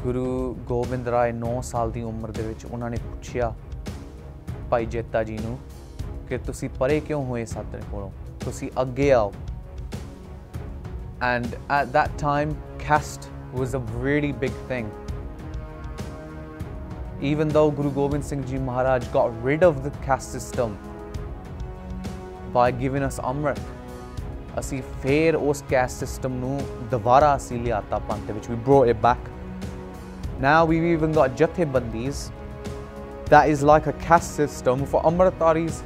गुरु गोबिंद राय 9 साल की उम्र दे विच उन्होंने पूछा भाई जेता जी नूं कि तुसी परे क्यों होए सातरे कोलों, तुसी अगे आओ। And at that time caste was a really big thing. Even though Guru Gobind Singh Ji Maharaj got rid of the caste system by giving us Amrit, ਅਸੀਂ ਫੇਰ ਉਸ caste system ਨੂੰ ਦੁਬਾਰਾ ਅਸੀਂ ਲਿਆਤਾ ਪੰਥ ਦੇ ਵਿੱਚ, we brought it back. Now we've even got jathebandis that is like a caste system for Amritdharis,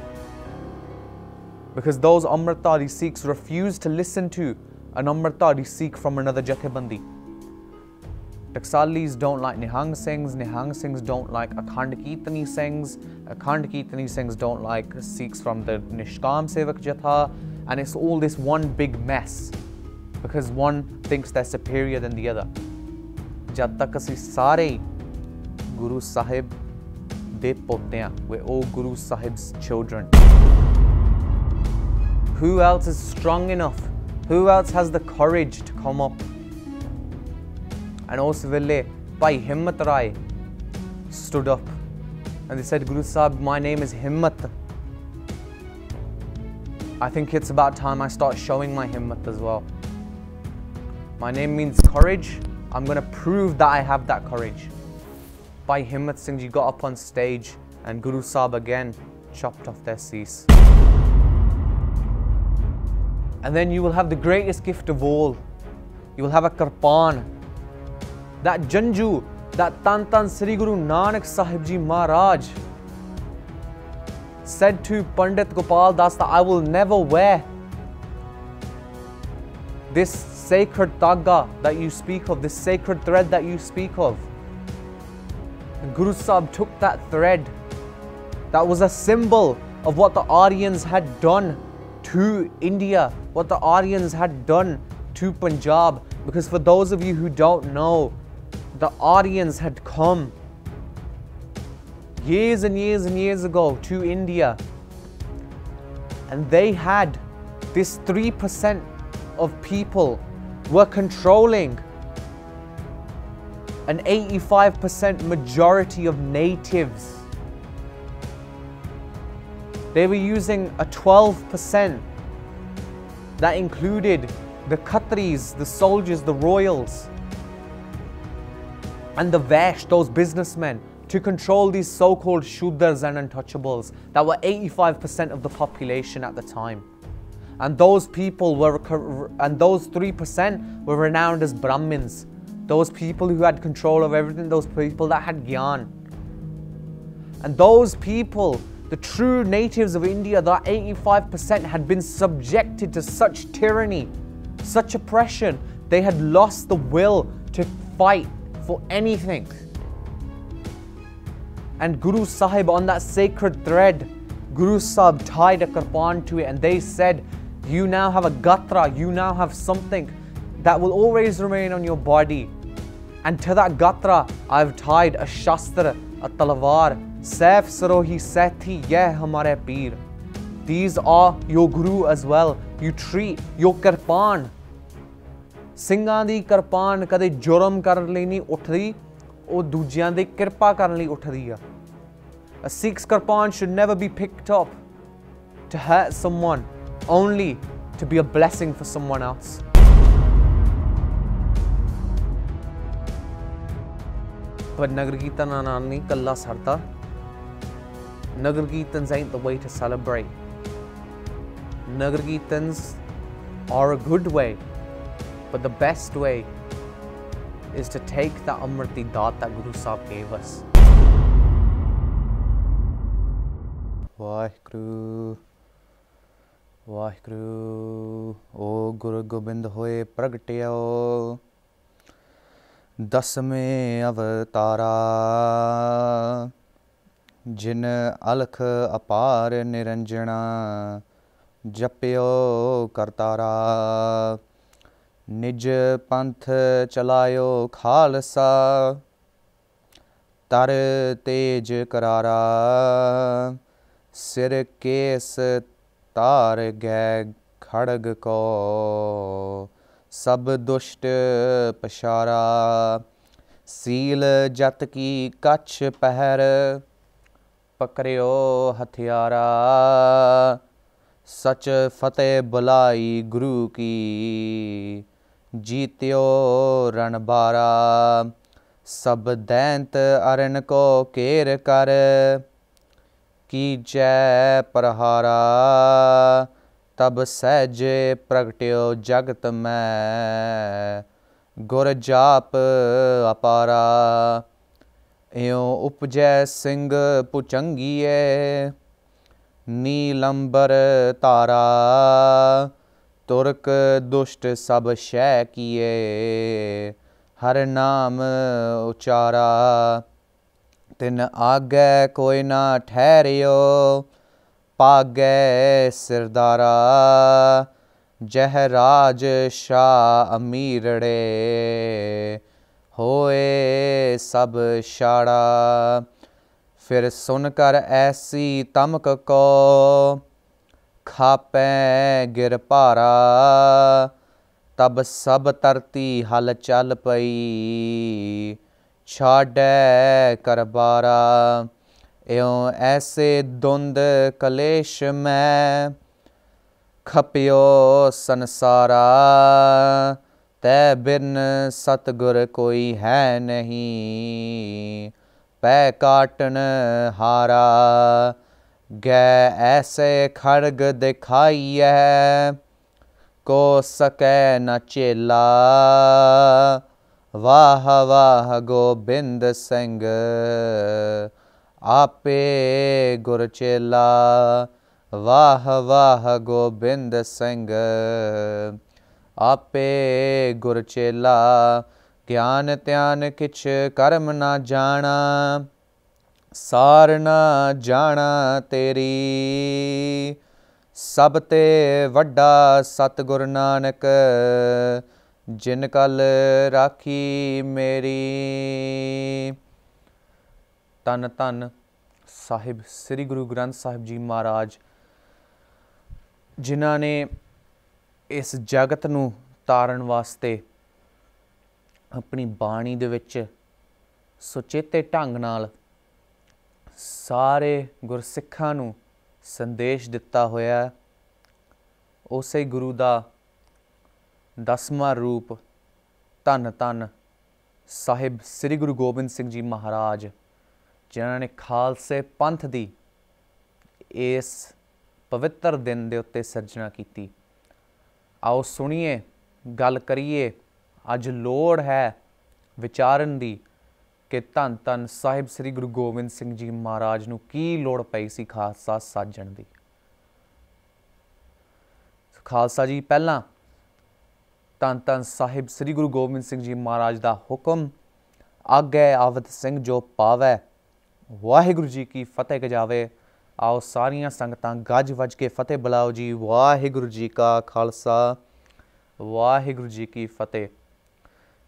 because those Amritdhari Sikhs refuse to listen to an Amritdhari Sikh from another jathebandi. Taksalis don't like Nihang Singhs don't like Akhand Kirtani Singhs don't like Sikhs from the Nishkam Sevak Jatha, and it's all this one big mess because one thinks they're superior than the other. Jad tak assi sare Guru Sahib de pote hain, we're all Guru Sahib's children. Who else is strong enough? Who else has the courage to come up? And also Vile Bhai Himmat Rai stood up and they said, Guru Sahib, my name is Himmat. I think it's about time I start showing my Himmat as well. My name means courage. I'm going to prove that I have that courage. Bhai Himmat Singh Ji got up on stage and Guru Sahib again chopped off their cease. And then you will have the greatest gift of all. You will have a kirpan. That Janju, that Tan Sri Guru Nanak Sahib Ji Maharaj said to Pandit Gopal Das that I will never wear this sacred tagga that you speak of, this sacred thread that you speak of. And Guru Sahib took that thread that was a symbol of what the Aryans had done to India, what the Aryans had done to Punjab. Because for those of you who don't know, the Aryans had come years and years and years ago to India, and they had this 3% of people were controlling an 85% majority of natives. They were using a 12% that included the Khatris, the soldiers, the royals, and the Vaish, those businessmen, to control these so-called Shudras and untouchables that were 85% of the population at the time. And those people were, and those 3% were renowned as Brahmins. Those people who had control of everything, those people that had Gyan. And those people, the true natives of India, that 85% had been subjected to such tyranny, such oppression, they had lost the will to fight for anything. And Guru Sahib, on that sacred thread, Guru Sahib tied a kirpan to it, and they said, you now have a gatra, you now have something that will always remain on your body. And to that gatra, I've tied a shastra, a talwar, Saif Sarohi Sethi, Yeh Hamare Peer. These are your Guru as well. You treat your kirpan. Singhan di kirpan kade juram karan lai nahi uthdi, ਉਹ ਦੂਜਿਆਂ ਦੇ ਕਿਰਪਾ ਕਰਨ ਲਈ ਉੱਠਦੀ ਆ. A Sikh's kirpan should never be picked up to hurt someone, only to be a blessing for someone else. But Nagar Kirtan nahi kalla sarda. Nagar Kirtans ain't the way to celebrate. Nagar Kirtans are a good way, but the best way is to take the Amriti Daat that Guru Sahib gave us. Waheguru, Waheguru, O Guru Gobind hoye pragtyo, Dasme avatara, Jin alakh apar niranjana, Japyo kartara, Nij Panth chalayo Khalsa, Tar tej karara, Sir kes tar gay khadag ko, Sab dusht pashara, seal जत की कछ पहर पकड़ियो हथियारा सच फतेह बुलाई गुरु की जीत्यो रणबारा सब दैंत अरन को केर कर की जय प्रहारा तब सहजे प्रगट्यो जगत में गुर जाप अपारा इयों उपजै सिंह पुचंगिए नीलंबर तारा तुर्क दुष्ट सब शय किए हर नाम उचारा तिन आगे कोई ना ठहरियो पागे सिरदारा जह राज शाह अमीरड़े होए सब शाड़ा फिर सुनकर ऐसी तमक को खापे गिर पारा तब सब तरती हल चल पई छाड़े करबारा एवं ऐसे धुंद कलेश में खपियो संसारा तै बिन सतगुर कोई है नहीं पै काटन हारा गै ऐसे खड़ग दिखाइए को सकै न चेला वाह वाह गोबिंद सिंह आपे गुर चेला वाह वाह गोबिंद सिंह आपे गुर चेला ज्ञान त्यान किछ कर्म ना जाना सार ना जाना तेरी सब ते वड्डा सतगुर नानक जिन कल राखी मेरी। धन धन ਸਾਹਿਬ ਸ੍ਰੀ ਗੁਰੂ ਗ੍ਰੰਥ ਸਾਹਿਬ ਜੀ ਮਹਾਰਾਜ ਜਿਨ੍ਹਾਂ ਨੇ ਇਸ ਜਗਤ ਨੂੰ ਤਾਰਨ ਵਾਸਤੇ ਆਪਣੀ ਬਾਣੀ ਦੇ ਵਿੱਚ ਸੁਚੇਤੇ ਢੰਗ ਨਾਲ ਸਾਰੇ ਗੁਰਸਿੱਖਾਂ ਨੂੰ ਸੰਦੇਸ਼ ਦਿੱਤਾ ਹੋਇਆ। ਉਸੇ ਗੁਰੂ ਦਾ 10ਵਾਂ ਰੂਪ ਧੰਨ ਧੰਨ ਸਾਹਿਬ ਸ੍ਰੀ ਗੁਰੂ ਗੋਬਿੰਦ ਸਿੰਘ ਜੀ ਮਹਾਰਾਜ ਜਿਨ੍ਹਾਂ ਨੇ ਖਾਲਸੇ ਪੰਥ ਦੀ ਇਸ ਪਵਿੱਤਰ ਦਿਨ ਦੇ ਉੱਤੇ ਸਿਰਜਣਾ ਕੀਤੀ। ਆਓ ਸੁਣੀਏ, ਗੱਲ ਕਰੀਏ। ਅੱਜ ਲੋੜ ਹੈ ਵਿਚਾਰਨ ਦੀ ਕਿ ਧੰਨ ਧੰਨ ਸਾਹਿਬ ਸ੍ਰੀ ਗੁਰੂ ਗੋਬਿੰਦ ਸਿੰਘ ਜੀ ਮਹਾਰਾਜ ਨੂੰ ਕੀ ਲੋੜ ਪਈ ਸੀ ਖਾਲਸਾ ਸਾਜਣ ਦੀ। ਖਾਲਸਾ ਜੀ ਪਹਿਲਾਂ ਧੰਨ ਧੰਨ ਸਾਹਿਬ ਸ੍ਰੀ ਗੁਰੂ ਗੋਬਿੰਦ ਸਿੰਘ ਜੀ ਮਹਾਰਾਜ ਦਾ ਹੁਕਮ ਆਗੇ ਆਵਤ ਸਿੰਘ ਜੋ ਪਾਵੈ ਵਾਹਿਗੁਰੂ ਜੀ ਕੀ ਫਤਿਹ ਗਜਾਵੇ। आओ सारियां संगतां गज वज के फतेह बुलाओ जी। वाहिगुरु जी का खालसा वाहिगुरु जी की फतेह।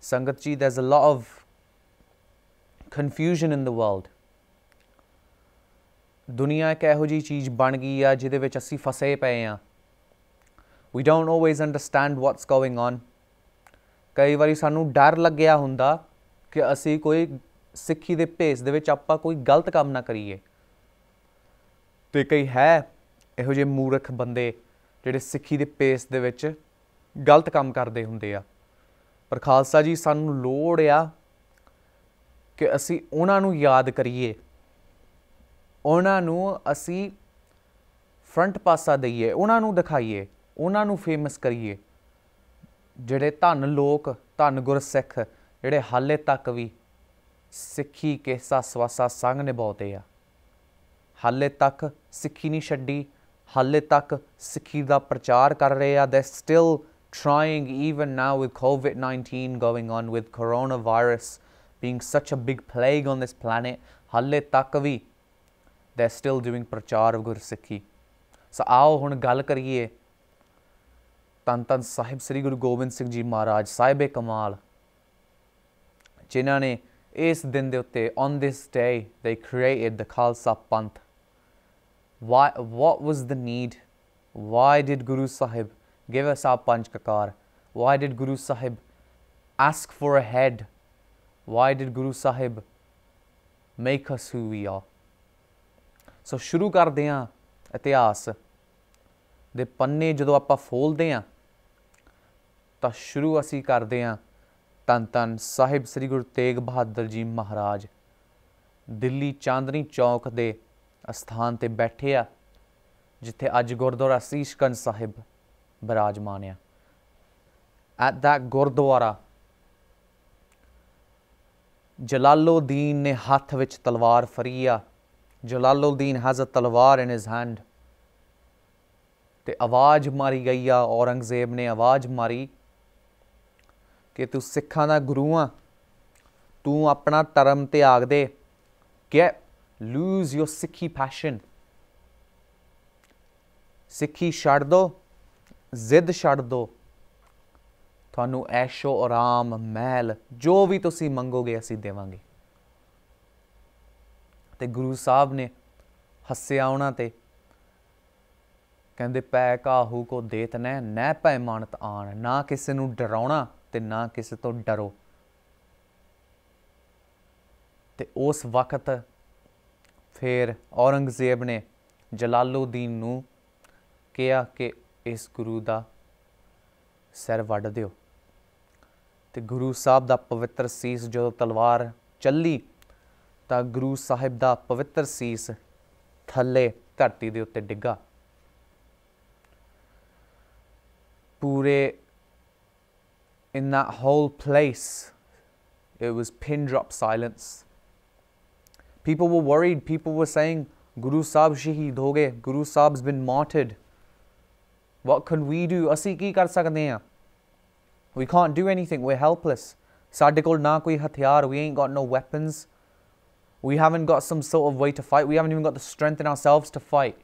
संगत जी, there's a lot of confusion in the world। दुनिया एक इहो जी चीज़ बन गई है जिहदे विच असीं फसे पे हैं। We don't always understand what's going on। कई वारी सानू डर लग्या हुंदा कि असीं कोई सिक्खी दे भेस दे विच आपां कोई गलत काम ना करिए। ਤੇ ਕਈ ਹੈ ਇਹੋ ਜਿਹੇ ਮੂਰਖ ਬੰਦੇ ਜਿਹੜੇ ਸਿੱਖੀ ਦੇ ਪੇਸ ਦੇ ਵਿੱਚ ਗਲਤ ਕੰਮ ਕਰਦੇ ਹੁੰਦੇ ਆ। ਪਰ ਖਾਲਸਾ ਜੀ ਸਾਨੂੰ ਲੋੜ ਆ ਕਿ ਅਸੀਂ ਉਹਨਾਂ ਨੂੰ ਯਾਦ ਕਰੀਏ, ਉਹਨਾਂ ਨੂੰ ਅਸੀਂ ਫਰੰਟ ਪਾਸਾ ਦਈਏ, ਉਹਨਾਂ ਨੂੰ ਦਿਖਾਈਏ, ਉਹਨਾਂ ਨੂੰ ਫੇਮਸ ਕਰੀਏ। ਜਿਹੜੇ ਧੰਨ ਲੋਕ, ਧੰਨ ਗੁਰਸਿੱਖ ਜਿਹੜੇ ਹਾਲੇ ਤੱਕ ਵੀ ਸਿੱਖੀ ਕੇਸਾ ਸਵਾਸਾ ਸੰਗ ਨਿਭਾਉਂਦੇ ਆ, ਹਾਲੇ ਤੱਕ ਸਿੱਖੀ ਨਹੀਂ ਛੱਡੀ, ਹਾਲੇ ਤੱਕ ਸਿੱਖੀ ਦਾ ਪ੍ਰਚਾਰ ਕਰ ਰਹੇ ਆ। They're still trying, even now with COVID-19 going on, with coronavirus being such a big plague on this planet, ਹਾਲੇ ਤੱਕ ਵੀ they're still doing ਪ੍ਰਚਾਰ of ਗੁਰਸਿੱਖੀ। ਸੋ ਆਓ ਹੁਣ ਗੱਲ ਕਰੀਏ ਧੰਨ ਧੰਨ ਸਾਹਿਬ ਸ੍ਰੀ ਗੁਰੂ ਗੋਬਿੰਦ ਸਿੰਘ ਜੀ ਮਹਾਰਾਜ ਸਾਹਿਬ ਕਮਾਲ, ਜਿਨ੍ਹਾਂ ਨੇ ਇਸ ਦਿਨ ਦੇ ਉੱਤੇ on this day they created the Khalsa Panth। What was the need? Why did Guru Sahib give us our Panch Kakar? Why did Guru Sahib ask for a head? Why did Guru Sahib make us who we are? So ਸ਼ੁਰੂ ਕਰਦੇ ਹਾਂ ਇਤਿਹਾਸ ਦੇ ਪੰਨੇ ਜਦੋਂ ਆਪਾਂ ਫੋਲਦੇ ਹਾਂ ਤਾਂ ਸ਼ੁਰੂ ਅਸੀਂ ਕਰਦੇ ਹਾਂ ਧੰਨ ਧੰਨ ਸਾਹਿਬ ਸ੍ਰੀ ਗੁਰੂ ਤੇਗ ਬਹਾਦਰ ਜੀ ਮਹਾਰਾਜ ਦਿੱਲੀ ਚਾਂਦਨੀ ਚੌਕ ਦੇ ਅਸਥਾਨ 'ਤੇ ਬੈਠੇ ਆ ਜਿੱਥੇ ਅੱਜ ਗੁਰਦੁਆਰਾ ਸੀਸ ਗੰਜ ਸਾਹਿਬ ਬਿਰਾਜਮਾਨ ਆ। At that ਗੁਰਦੁਆਰਾ ਜਲਾਲੁਦੀਨ ਨੇ ਹੱਥ ਵਿੱਚ ਤਲਵਾਰ ਫੜੀ ਆ। Jalaluddin has a Talwar in his hand ਤੇ ਆਵਾਜ਼ ਮਾਰੀ ਗਈ ਆ। ਔਰੰਗਜ਼ੇਬ ਨੇ ਆਵਾਜ਼ ਮਾਰੀ ਕਿ ਤੂੰ ਸਿੱਖਾਂ ਦਾ ਗੁਰੂ ਆ, ਤੂੰ ਆਪਣਾ ਧਰਮ ਤਿਆਗ ਦੇ, lose your ਸਿੱਖੀ passion, ਸਿੱਖੀ ਛੱਡ ਦੋ, ਜ਼ਿੱਦ ਛੱਡ ਦੋ, ਤੁਹਾਨੂੰ ਐਸ਼ੋ ਆਰਾਮ ਮਹਿਲ ਜੋ ਵੀ ਤੁਸੀਂ ਮੰਗੋਗੇ ਅਸੀਂ ਦੇਵਾਂਗੇ। ਤੇ ਗੁਰੂ ਸਾਹਿਬ ਨੇ ਹੱਸਿਆ ਉਹਨਾਂ ਤੇ, ਕਹਿੰਦੇ ਪੈ ਕਾਹੂ ਕੋ ਦੇਤ ਨੈ ਪੈ ਮਾਨਤ ਆਣ, ਨਾ ਕਿਸੇ ਨੂੰ ਡਰਾਉਣਾ ਤੇ ਨਾ ਕਿਸੇ ਤੋਂ ਡਰੋ। ਤੇ ਉਸ ਵਕਤ ਫਿਰ ਔਰੰਗਜ਼ੇਬ ਨੇ ਜਲਾਲੁਦੀਨ ਨੂੰ ਕਿਹਾ ਕਿ ਇਸ ਗੁਰੂ ਦਾ ਸਿਰ ਵੱਢ ਦਿਓ। ਤੇ ਗੁਰੂ ਸਾਹਿਬ ਦਾ ਪਵਿੱਤਰ ਸੀਸ ਜਦੋਂ ਤਲਵਾਰ ਚੱਲੀ ਤਾਂ ਗੁਰੂ ਸਾਹਿਬ ਦਾ ਪਵਿੱਤਰ ਸੀਸ ਥੱਲੇ ਧਰਤੀ ਦੇ ਉੱਤੇ ਡਿੱਗਾ। ਪੂਰੇ in that whole place it was pin drop silence. People were worried. People were saying Guru Sahib shaheed ho gaye, Guru Sahib's been martyred. What can we do? ਅਸੀਂ ਕੀ ਕਰ ਸਕਦੇ ਹਾਂ? We can't do anything. We're helpless. ਸਾਡੇ ਕੋਲ ਨਾ ਕੋਈ ਹਥਿਆਰ, we ain't got no weapons. We haven't got some sort of way to fight. We haven't even got the strength in ourselves to fight.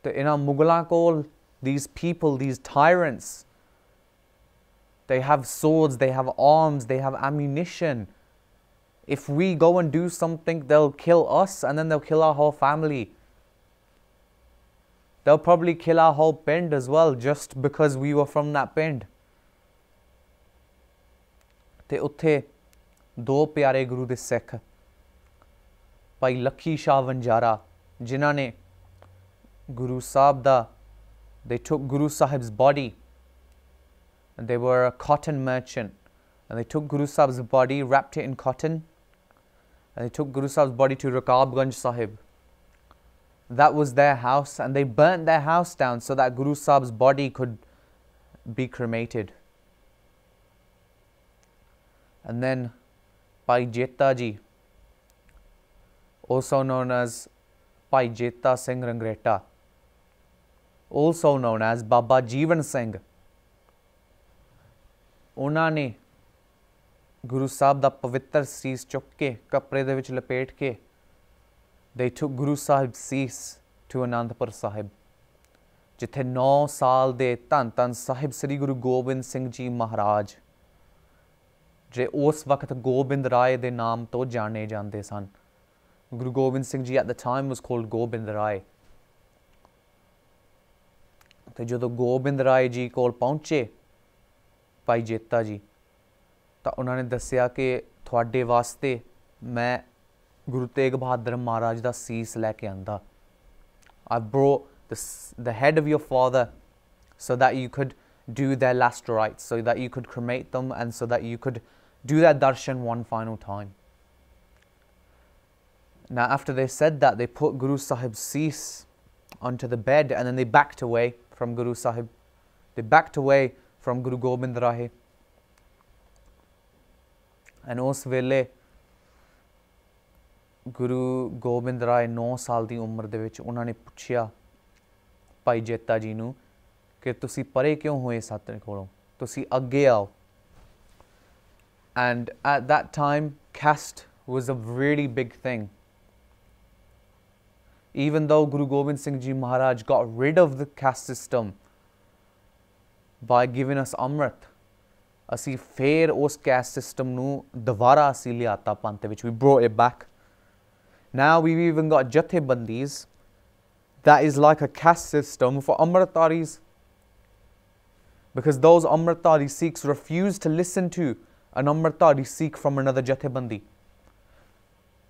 ਤੇ ਇਹਨਾਂ ਮੁਗਲਾਂ ਕੋਲ these people, these tyrants, they have swords, they have arms, they have ammunition. If we go and do something, they'll kill us and then they'll kill our whole family. They'll probably kill our whole pind as well, just because we were from that pind. ਤੇ ਉੱਥੇ ਦੋ ਪਿਆਰੇ ਗੁਰੂ ਦੇ ਸਿੱਖ ਭਾਈ ਲੱਖੀ ਸ਼ਾਹ ਵੰਜਾਰਾ ਜਿਨ੍ਹਾਂ ਨੇ ਗੁਰੂ ਸਾਹਿਬ ਦਾ they took Guru Sahib's body, and they were a cotton merchant, and they took Guru Sahib's body, wrapped it in cotton, and they took Guru Sahib's body to Rakabganj Sahib. That was their house, and they burnt their house down so that Guru Sahib's body could be cremated. And then Bhai Jeta ji, also known as Bhai Jeta Singh Rangreta, also known as Baba Jeevan Singh, ਉਹਨਾਂ ਨੇ ਗੁਰੂ ਸਾਹਿਬ ਦਾ ਪਵਿੱਤਰ ਸੀਸ ਚੁੱਕ ਕੇ ਕੱਪੜੇ ਦੇ ਵਿੱਚ ਲਪੇਟ ਕੇ they took Guru Sahib's cease to Anandpur Sahib, ਜਿੱਥੇ 9 ਸਾਲ ਦੇ ਧੰਨ ਧੰਨ ਸਾਹਿਬ ਸ੍ਰੀ ਗੁਰੂ ਗੋਬਿੰਦ ਸਿੰਘ ਜੀ ਮਹਾਰਾਜ ਜੇ ਉਸ ਵਕਤ ਗੋਬਿੰਦ ਰਾਏ ਦੇ ਨਾਮ ਤੋਂ ਜਾਣੇ ਜਾਂਦੇ ਸਨ। Guru Gobind Singh ji at the time was called Gobind Rai. ਤੇ ਜਦੋਂ ਗੋਬਿੰਦ ਰਾਏ ਜੀ ਕੋਲ ਪਹੁੰਚੇ ਭਾਈ ਜੇਤਾ ਜੀ ਤਾਂ ਉਹਨਾਂ ਨੇ ਦੱਸਿਆ ਕਿ ਤੁਹਾਡੇ ਵਾਸਤੇ ਮੈਂ ਗੁਰੂ ਤੇਗ ਬਹਾਦਰ ਮਹਾਰਾਜ ਦਾ ਸੀਸ ਲੈ ਕੇ ਆਂਦਾ। I brought the head of your father so that you could do their last rites, so that you could cremate them and so that you could do their darshan one final time. Now after they said that, they put Guru Sahib's cease onto the bed and then they backed away from Guru Sahib. They backed away from Guru Gobind Rahe. And ਉਸ ਵੇਲੇ ਗੁਰੂ ਗੋਬਿੰਦ ਰਾਏ 9 ਸਾਲ ਦੀ ਉਮਰ ਦੇ ਵਿੱਚ ਉਹਨਾਂ ਨੇ ਪੁੱਛਿਆ ਭਾਈ ਜੇਤਾ ਜੀ ਨੂੰ ਕਿ ਤੁਸੀਂ ਪਰੇ ਕਿਉਂ ਹੋਏ ਸਾਡੇ ਕੋਲੋਂ, ਤੁਸੀਂ ਅੱਗੇ ਆਓ। And at that time, caste was a really big thing. Even though Guru Gobind Singh Ji Maharaj got rid of the caste system by giving us Amrit, ਅਸੀਂ ਫੇਰ ਉਸ caste system ਨੂੰ ਦੁਬਾਰਾ ਅਸੀਂ ਲਿਆਤਾ ਪੰਥ ਦੇ ਵਿੱਚ। We brought it back. Now we've even got jathebandis that is like a caste system for Amritaris, because those Amritari Sikhs refuse to listen to a Namratari Sikh from another Jathebandi.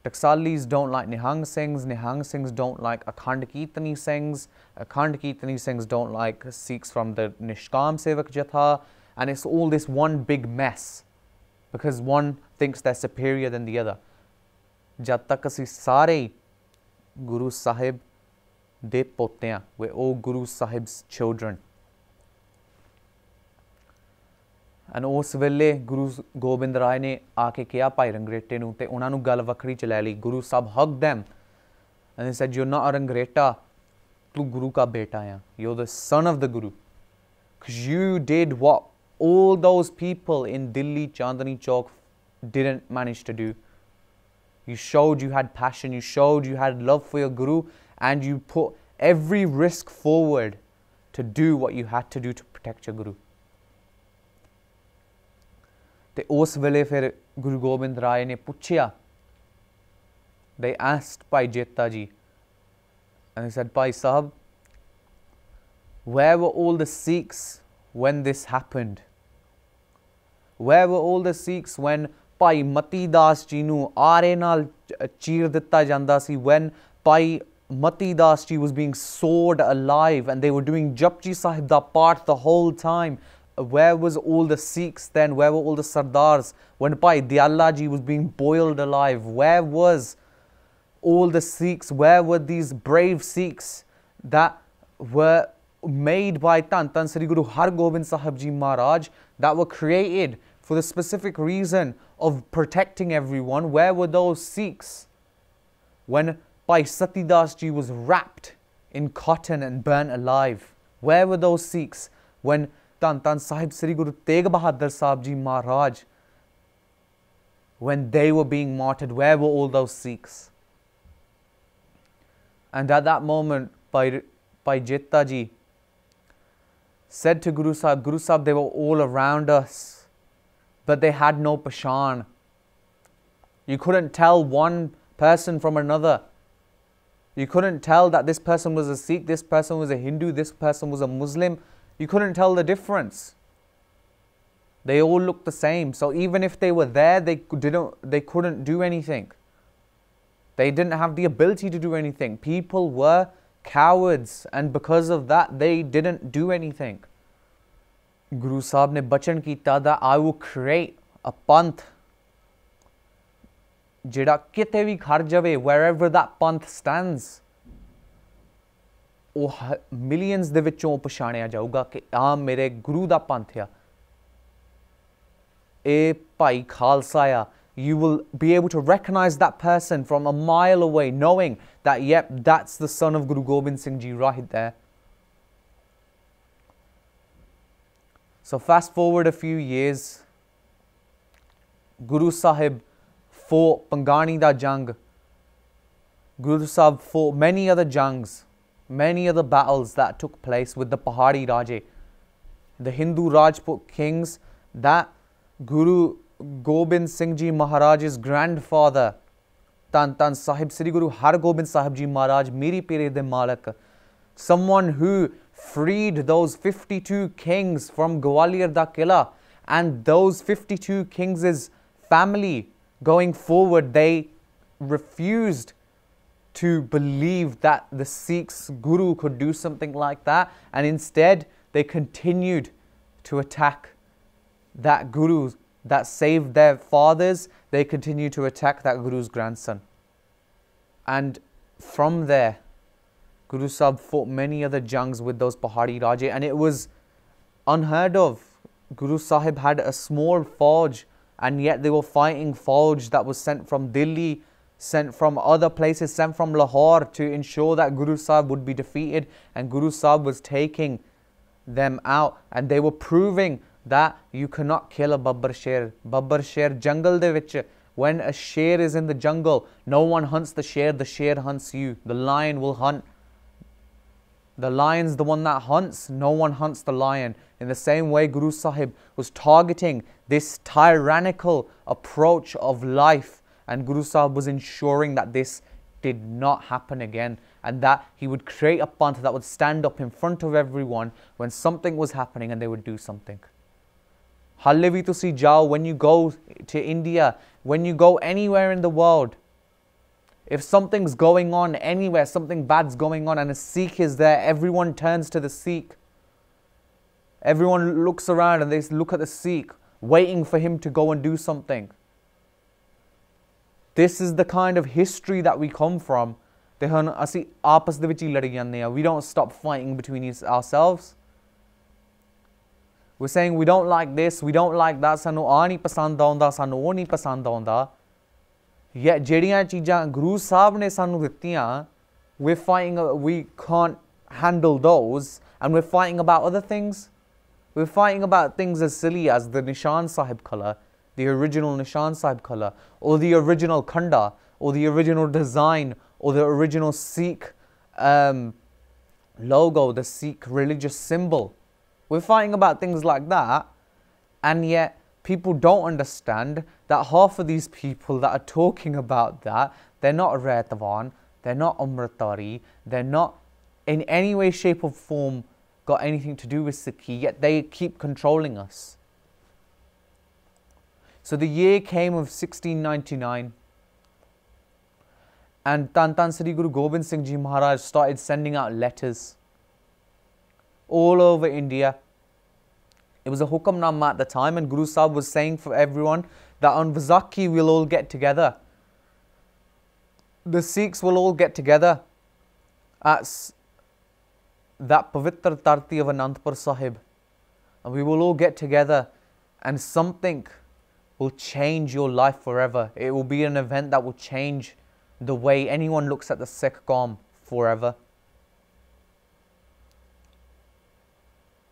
Taksalis don't like Nihang Singhs don't like Akhand Kirtani Singhs don't like Sikhs from the Nishkam Sevak Jatha, and it's all this one big mess because one thinks they're superior than the other. Jad tak assi sare Guru Sahib de pote hain, we're all Guru Sahib's children. And ਉਸ ਵੇਲੇ ਗੁਰੂ ਗੋਬਿੰਦ ਰਾਏ ਨੇ ਆ ਕੇ ਕਿਹਾ ਭਾਈ ਰੰਗਰੇਟੇ ਨੂੰ ਤੇ ਉਹਨਾਂ ਨੂੰ ਗੱਲ ਵੱਖਰੀ ਚ ਲੈ ਲਈ. Guru Sahib hugged them and they said, you're not a Ranghreta, ਤੂੰ ਗੁਰੂ ਕਾ ਬੇਟਾ ਆ, you're the son of the Guru, because you did what all those people in Delhi Chandni Chowk didn't manage to do. You showed you had passion, you showed you had love for your Guru, and you put every risk forward to do what you had to do to protect your Guru. ਤੇ ਉਸ ਵੇਲੇ ਫਿਰ ਗੁਰੂ ਗੋਬਿੰਦ ਰਾਏ ਨੇ ਪੁੱਛਿਆ, they asked Bhai Jeta ji, and they said, Bhai Sahib, where were all the Sikhs when this happened? Where were all the Sikhs when Bhai Mati Das ji nu aare naal cheer ditta janda si, when Bhai Mati Das ji was being sawed alive and they were doing Japji Sahib da part the whole time? Where was all the Sikhs then? Where were all the Sardars when Bhai Diyala ji was being boiled alive? Where was all the Sikhs? Where were these brave Sikhs that were made by Tan Sri Guru Har Gobind Sahib Ji Maharaj, that were created for the specific reason of protecting everyone? Where were those Sikhs when Bhai Satidas ji was wrapped in cotton and burnt alive? Where were those Sikhs when Tan Sahib Sri Guru Tegh Bahadur Sahib Ji Maharaj, when they were being martyred? Where were all those Sikhs? And at that moment, Bhai Jeta ji said to Guru Sahib, they were all around us, but they had no pashan. You couldn't tell one person from another. You couldn't tell that this person was a Sikh, this person was a Hindu, this person was a Muslim. You couldn't tell the difference. They all looked the same. So even if they were there, they couldn't do anything. They didn't have the ability to do anything. People were cowards, and because of that, they didn't do anything. Guru Sahib ne bachan kita that I will create a panth jehda kite vi khar jave, wherever that panth stands. ਉਹ millions ਦੇ ਵਿੱਚੋਂ ਪਛਾਣਿਆ ਜਾਊਗਾ ਕਿ ਆ ਮੇਰੇ ਗੁਰੂ ਦਾ ਪੰਥ ਆ, ਇਹ ਭਾਈ ਖਾਲਸਾ ਆ. You will be able to recognize that person from a mile away, knowing that, yep, that's the son of Guru Gobind Singh Ji right there. So fast forward a few years, Guru Sahib fought Pangani da Jang. Guru Sahib fought many other Jangs, many other battles that took place with the Pahari Raje, the Hindu Rajput kings that Guru Gobind Singh Ji Maharaj's grandfather, Tan Sahib Sri Guru Har Gobind Sahib Ji Maharaj, Miri Pire de Malak, someone who freed those 52 kings from Gwalior da Killa, and those 52 kings' family going forward, they refused to believe that the Sikhs Guru could do something like that, and instead they continued to attack that Guru that saved their fathers. They continued to attack that Guru's grandson. And from there, Guru Sahib fought many other Jangs with those Pahari Raje, and it was unheard of. Guru Sahib had a small Fauj, and yet they were fighting Fauj that was sent from Delhi, sent from other places, sent from Lahore to ensure that Guru Sahib would be defeated, and Guru Sahib was taking them out, and they were proving that you cannot kill a Babbar Sher. Babbar Sher jungle de vich, when a Sher is in the jungle, no one hunts the Sher hunts you. The lion will hunt. The lion's the one that hunts, no one hunts the lion. In the same way, Guru Sahib was targeting this tyrannical approach of life, and Guru Sahib was ensuring that this did not happen again, and that he would create a panth that would stand up in front of everyone when something was happening, and they would do something. Halle vi tusi jao, when you go to India, when you go anywhere in the world, if something's going on anywhere, something bad's going on and a Sikh is there, everyone turns to the Sikh. Everyone looks around and they look at the Sikh, waiting for him to go and do something. This is the kind of history that we come from. We don't stop fighting between ourselves. We're saying we don't like this, we don't like that, sanu aa nahi pasand aunda, sanu oh nahi pasand aunda. Yet ਜਿਹੜੀਆਂ ਚੀਜ਼ਾਂ Guru Sahib ਨੇ ਸਾਨੂੰ ਦਿੱਤੀਆਂ, we're fighting, we can't handle those, and we're fighting about other things. We're fighting about things as silly as the Nishan Sahib colour, the original Nishan Sahib colour, or the original Khanda, or the original design, or the original Sikh logo, the Sikh religious symbol. We're fighting about things like that, and yet people don't understand that half of these people that are talking about that, they're not Raitavan, they're not Amritari, they're not in any way, shape or form got anything to do with Sikhi, yet they keep controlling us. So the year came of 1699, and Tan Sri Guru Gobind Singh Ji Maharaj started sending out letters all over India. It was a hukamnama at the time, and Guru Sahib was saying for everyone that on Vaisakhi we'll all get together. The Sikhs will all get together at that Pavitra Tarti of Anandpur Sahib, and we will all get together, and something will change your life forever. It will be an event that will change the way anyone looks at the Sikh kaum forever.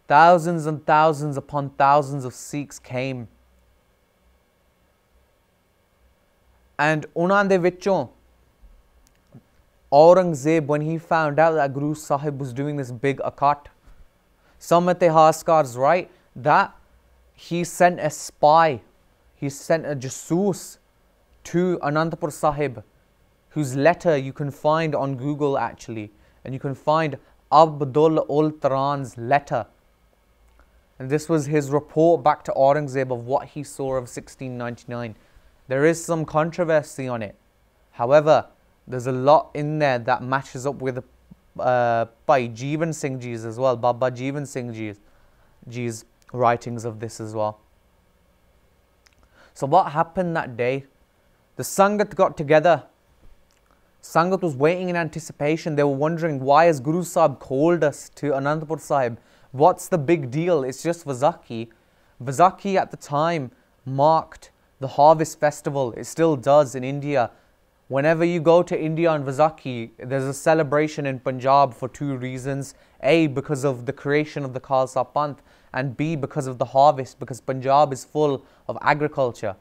Thousands and thousands upon thousands of Sikhs came, and unan de vichon Aurangzeb, when he found out that Guru Sahib was doing this big akat, some itihaskars write that he sent a spy, he sent a jasoos to Anandpur Sahib, whose letter you can find on Google actually, and you can find Abdul ul Taran's letter. And this was his report back to Aurangzeb of what he saw of 1699. There is some controversy on it. However, there's a lot in there that matches up with Bhai Jeevan Singh Ji's as well, Baba Jeevan Singh Ji's writings of this as well. So what happened that day? The Sangat got together. Sangat was waiting in anticipation. They were wondering, why has Guru Sahib called us to Anandpur Sahib? What's the big deal? It's just Vaisakhi. Vaisakhi at the time marked the harvest festival. It still does in India. Whenever you go to India on Vaisakhi, there's a celebration in Punjab for two reasons. A, because of the creation of the Khalsa Panth, and B, because of the harvest, because Punjab is full of agriculture.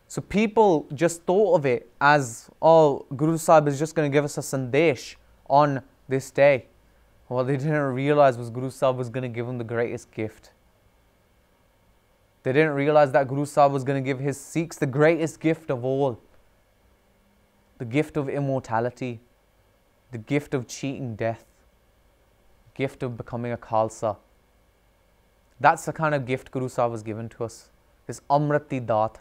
So people just thought of it as, oh, Guru Sahib is just going to give us a sandesh on this day. What they didn't realize was Guru Sahib was going to give them the greatest gift. They didn't realize that Guru Sahib was going to give his Sikhs the greatest gift of all. The gift of immortality. The gift of cheating death. The gift of becoming a Khalsa. That's the kind of gift Guru Sahib was given to us. This Amrati Daat.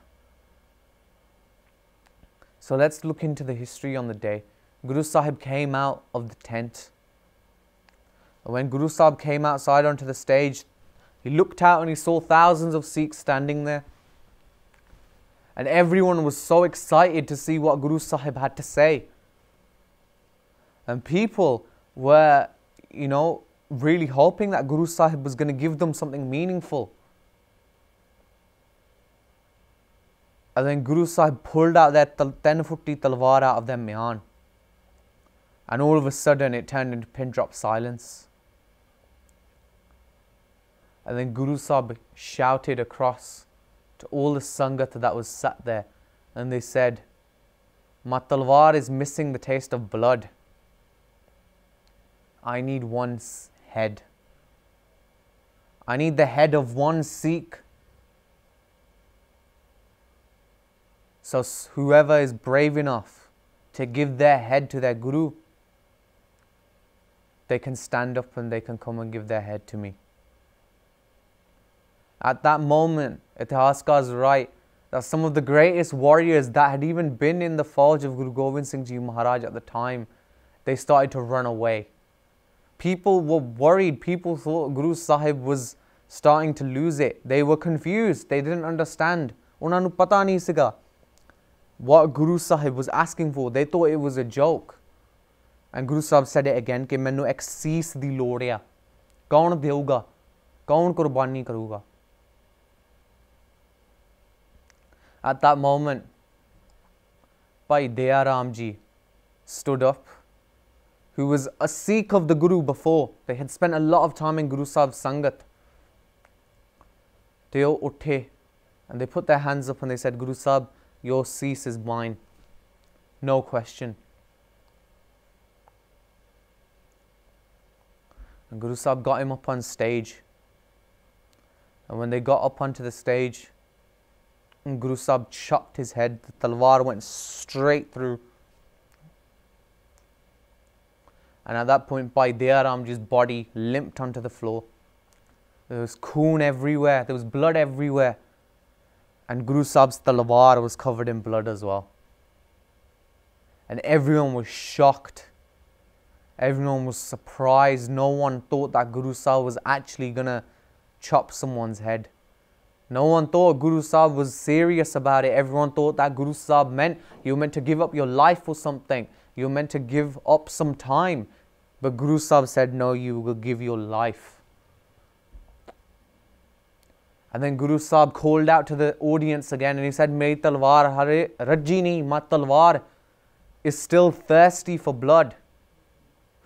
So let's look into the history on the day. Guru Sahib came out of the tent. And when Guru Sahib came outside onto the stage, he looked out and he saw thousands of Sikhs standing there. And everyone was so excited to see what Guru Sahib had to say. And people were, really hoping that Guru Sahib was going to give them something meaningful. And then Guru Sahib pulled out that 10-footy talwar out of their mian. And all of a sudden it turned into pin drop silence. And then Guru Sahib shouted across to all the Sangat that was sat there. And they said, "My talwar is missing the taste of blood. I need one head. I need the head of one Sikh. So whoever is brave enough to give their head to their Guru, they can stand up and they can come and give their head to me." At that moment, Itihascar is right that some of the greatest warriors that had even been in the Fauj of Guru Gobind Singh Ji Maharaj at the time, they started to run away. People were worried. People thought Guru Sahib was starting to lose it. They were confused. They didn't understand. Unhanu pata nahi siga what Guru Sahib was asking for. They thought it was a joke. And Guru Sahib said it again कि मैनू एक सीस दी लोड़ है. कौन देऊगा? कौन कुर्बानी करूगा? At that moment, Bhai Daya Ram Ji stood up, who was a Sikh of the Guru before. They had spent a lot of time in Guru Sahib's Sangat. They all uthe and they put their hands up and they said, Guru Sahib, your cease is mine. No question. And Guru Sahib got him up on stage. And when they got up onto the stage, and Guru Sahib chopped his head, the talwar went straight through. And at that point, Bhai Daya Ram Ji's body limped onto the floor. There was khoon everywhere, there was blood everywhere. And Guru Sahib's talwar was covered in blood as well. And everyone was shocked. Everyone was surprised. No one thought that Guru Sahib was actually going to chop someone's head. No one thought Guru Sahib was serious about it. Everyone thought that Guru Sahib meant you were meant to give up your life for something. You were meant to give up some time. But Guru Sahib said, no, you will give your life. And then Guru Sahib called out to the audience again and he said, Meri talwar hare rajji nahi, my talwar is still thirsty for blood.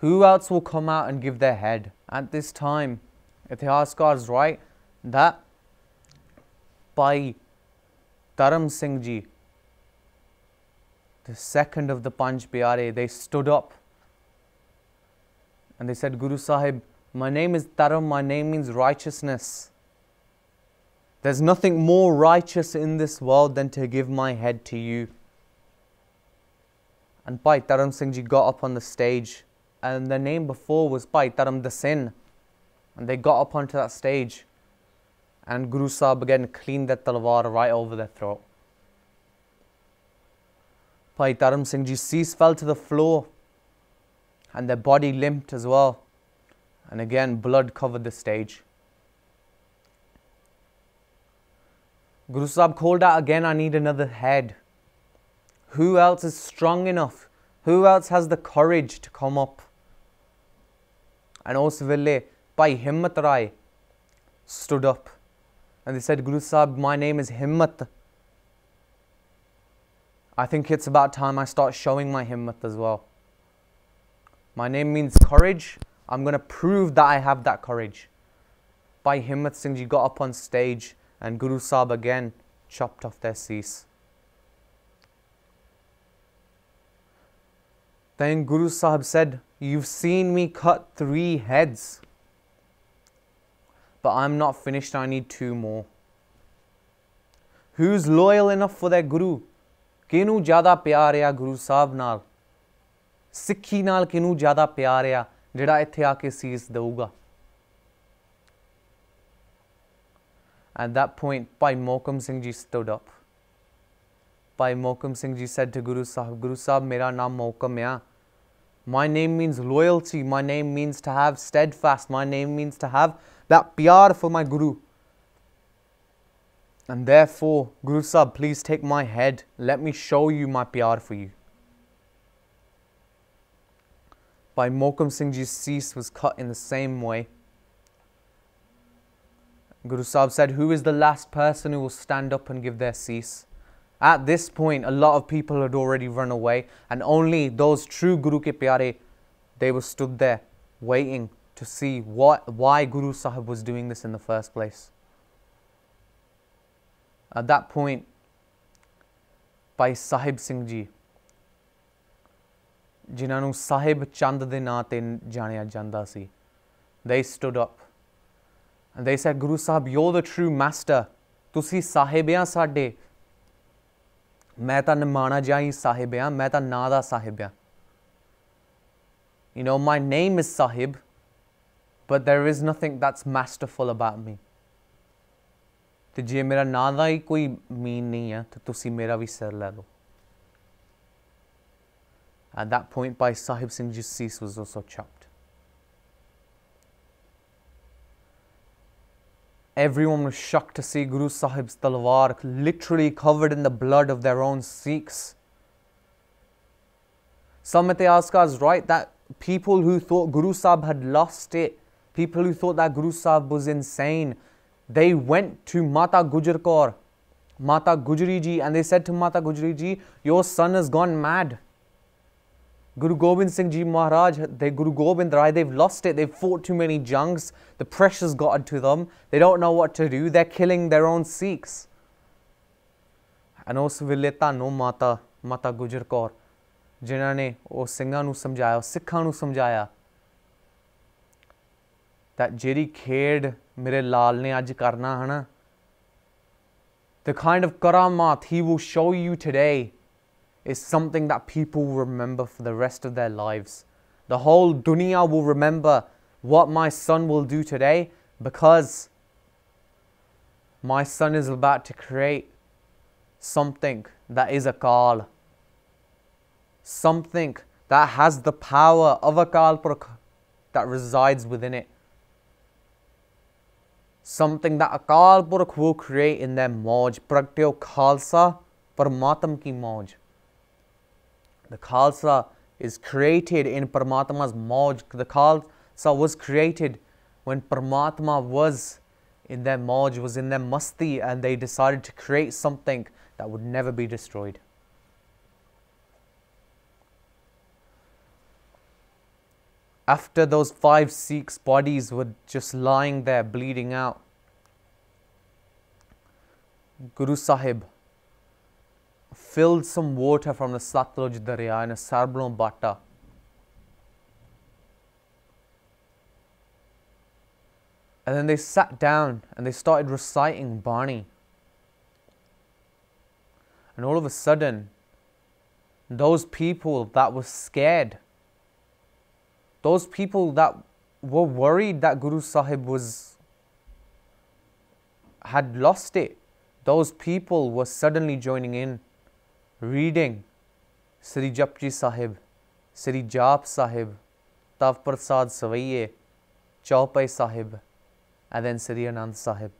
Who else will come out and give their head? At this time, Itihascar is right that Bhai Dharam Singh Ji, the second of the Panch Pyare, they stood up and they said, Guru Sahib, my name is Dharam, my name means righteousness. There's nothing more righteous in this world than to give my head to you. And Bhai Dharam Singh Ji got up on the stage, and the name before was Bhai Dharam the Sin. And they got up onto that stage, and Guru Sahib again cleaned that talwar right over their throat. Bhai Dharam Singh Ji's cease fell to the floor, and their body limped as well. And again, blood covered the stage. Guru Sahib called out again, I need another head. Who else is strong enough? Who else has the courage to come up? And also Vile, Bhai Himmat Rai stood up. And they said, Guru Sahib, my name is Himmat. I think it's about time I start showing my Himmat as well. My name means courage. I'm going to prove that I have that courage. Bhai Himmat Singh Ji got up on stage and Guru Sahib again chopped off their cease. Then Guru Sahib said, you've seen me cut 3 heads. But I'm not finished, I need 2 more. Who's loyal enough for their Guru? Kinu jada pyar hai Guru Sahib naal? Sikhi naal kinu jada pyar hai jehda ithe aake cease deouga? At that point, Bhai Mohkam Singh Ji stood up. Bhai Mohkam Singh Ji said to Guru Sahib, mera naam Mohkam hai. My name means loyalty. My name means to have steadfast. My name means to have that pyar for my Guru. And therefore, Guru Sahib, please take my head. Let me show you my pyar for you. Bhai Mohkam Singh Ji's cease was cut in the same way. Guru Sahib said, who is the last person who will stand up and give their cease? At this point, a lot of people had already run away, and only those true Guru ke pyare, they were stood there waiting to see why Guru Sahib was doing this in the first place. At that point, Bhai Sahib Singh Ji, जिन्हां नूं Sahib Chand दे नां ते जानिया जांदा सी, they stood up. And they said, Guru Sahib, you're the true master. Tusi Sahib ya sade. Main ta nimana jahi Sahib ya, main ta naa da Sahib ya. You know, my name is Sahib, but there is nothing that's masterful about me. ਤੇ ਜੇ ਮੇਰਾ ਨਾਂ ਦਾ ਹੀ ਕੋਈ ਮੀਨ ਨਹੀਂ ਹੈ ਤਾਂ ਤੁਸੀਂ ਮੇਰਾ ਵੀ ਸਿਰ ਲੈ ਲਓ. At that point, Bhai Sahib Singh Ji's cease was also chopped. Everyone was shocked to see Guru Sahib's talwar literally covered in the blood of their own Sikhs. Some Itihaskas write that people who thought Guru Sahib had lost it, people who thought that Guru Sahib was insane, they went to Mata Gujar Kaur, Mata Gujari Ji, and they said to Mata Gujari Ji, your son has gone mad. Guru Gobind Singh Ji Maharaj, Guru Gobind Rai, they've lost it. They've fought too many jungs. The pressure's got to them. They don't know what to do. They're killing their own Sikhs. And ਉਸ ਵੇਲੇ ਤੁਹਾਨੂੰ ਮਾਤਾ ਗੁਜਰ ਕੌਰ ਜਿਨ੍ਹਾਂ ਨੇ ਉਹ ਸਿੰਘਾਂ ਨੂੰ ਸਮਝਾਇਆ, ਸਿੱਖਾਂ ਨੂੰ ਸਮਝਾਇਆ that ਜਿਹੜੀ ਖੇਡ ਮੇਰੇ ਲਾਲ ਨੇ ਅੱਜ ਕਰਨਾ ਹੈ ਨਾ, the kind of karamat he will show you today is something that people will remember for the rest of their lives. The whole dunya will remember what my son will do today, because my son is about to create something that is Akaal. Something that has the power of Akaal Purkh that resides within it. Something that Akaal Purkh will create in their Mauj. Pragtyo Khalsa Parmatam ki Mauj. The Khalsa is created in Paramatma's Mauj. The Khalsa was created when Paramatma was in their Mauj, was in their Masti, and they decided to create something that would never be destroyed. After those 5 Sikhs' bodies were just lying there bleeding out, Guru Sahib filled some water from the Satluj Darya in a sarblon bata. And then they sat down and they started reciting Bani. And all of a sudden, those people that were scared, those people that were worried that Guru Sahib had lost it, those people were suddenly joining in, reading Sri Japji Sahib, Sri Jap Sahib, Tav Prasad Savaiye, Chaupai Sahib, and then Sri Anand Sahib.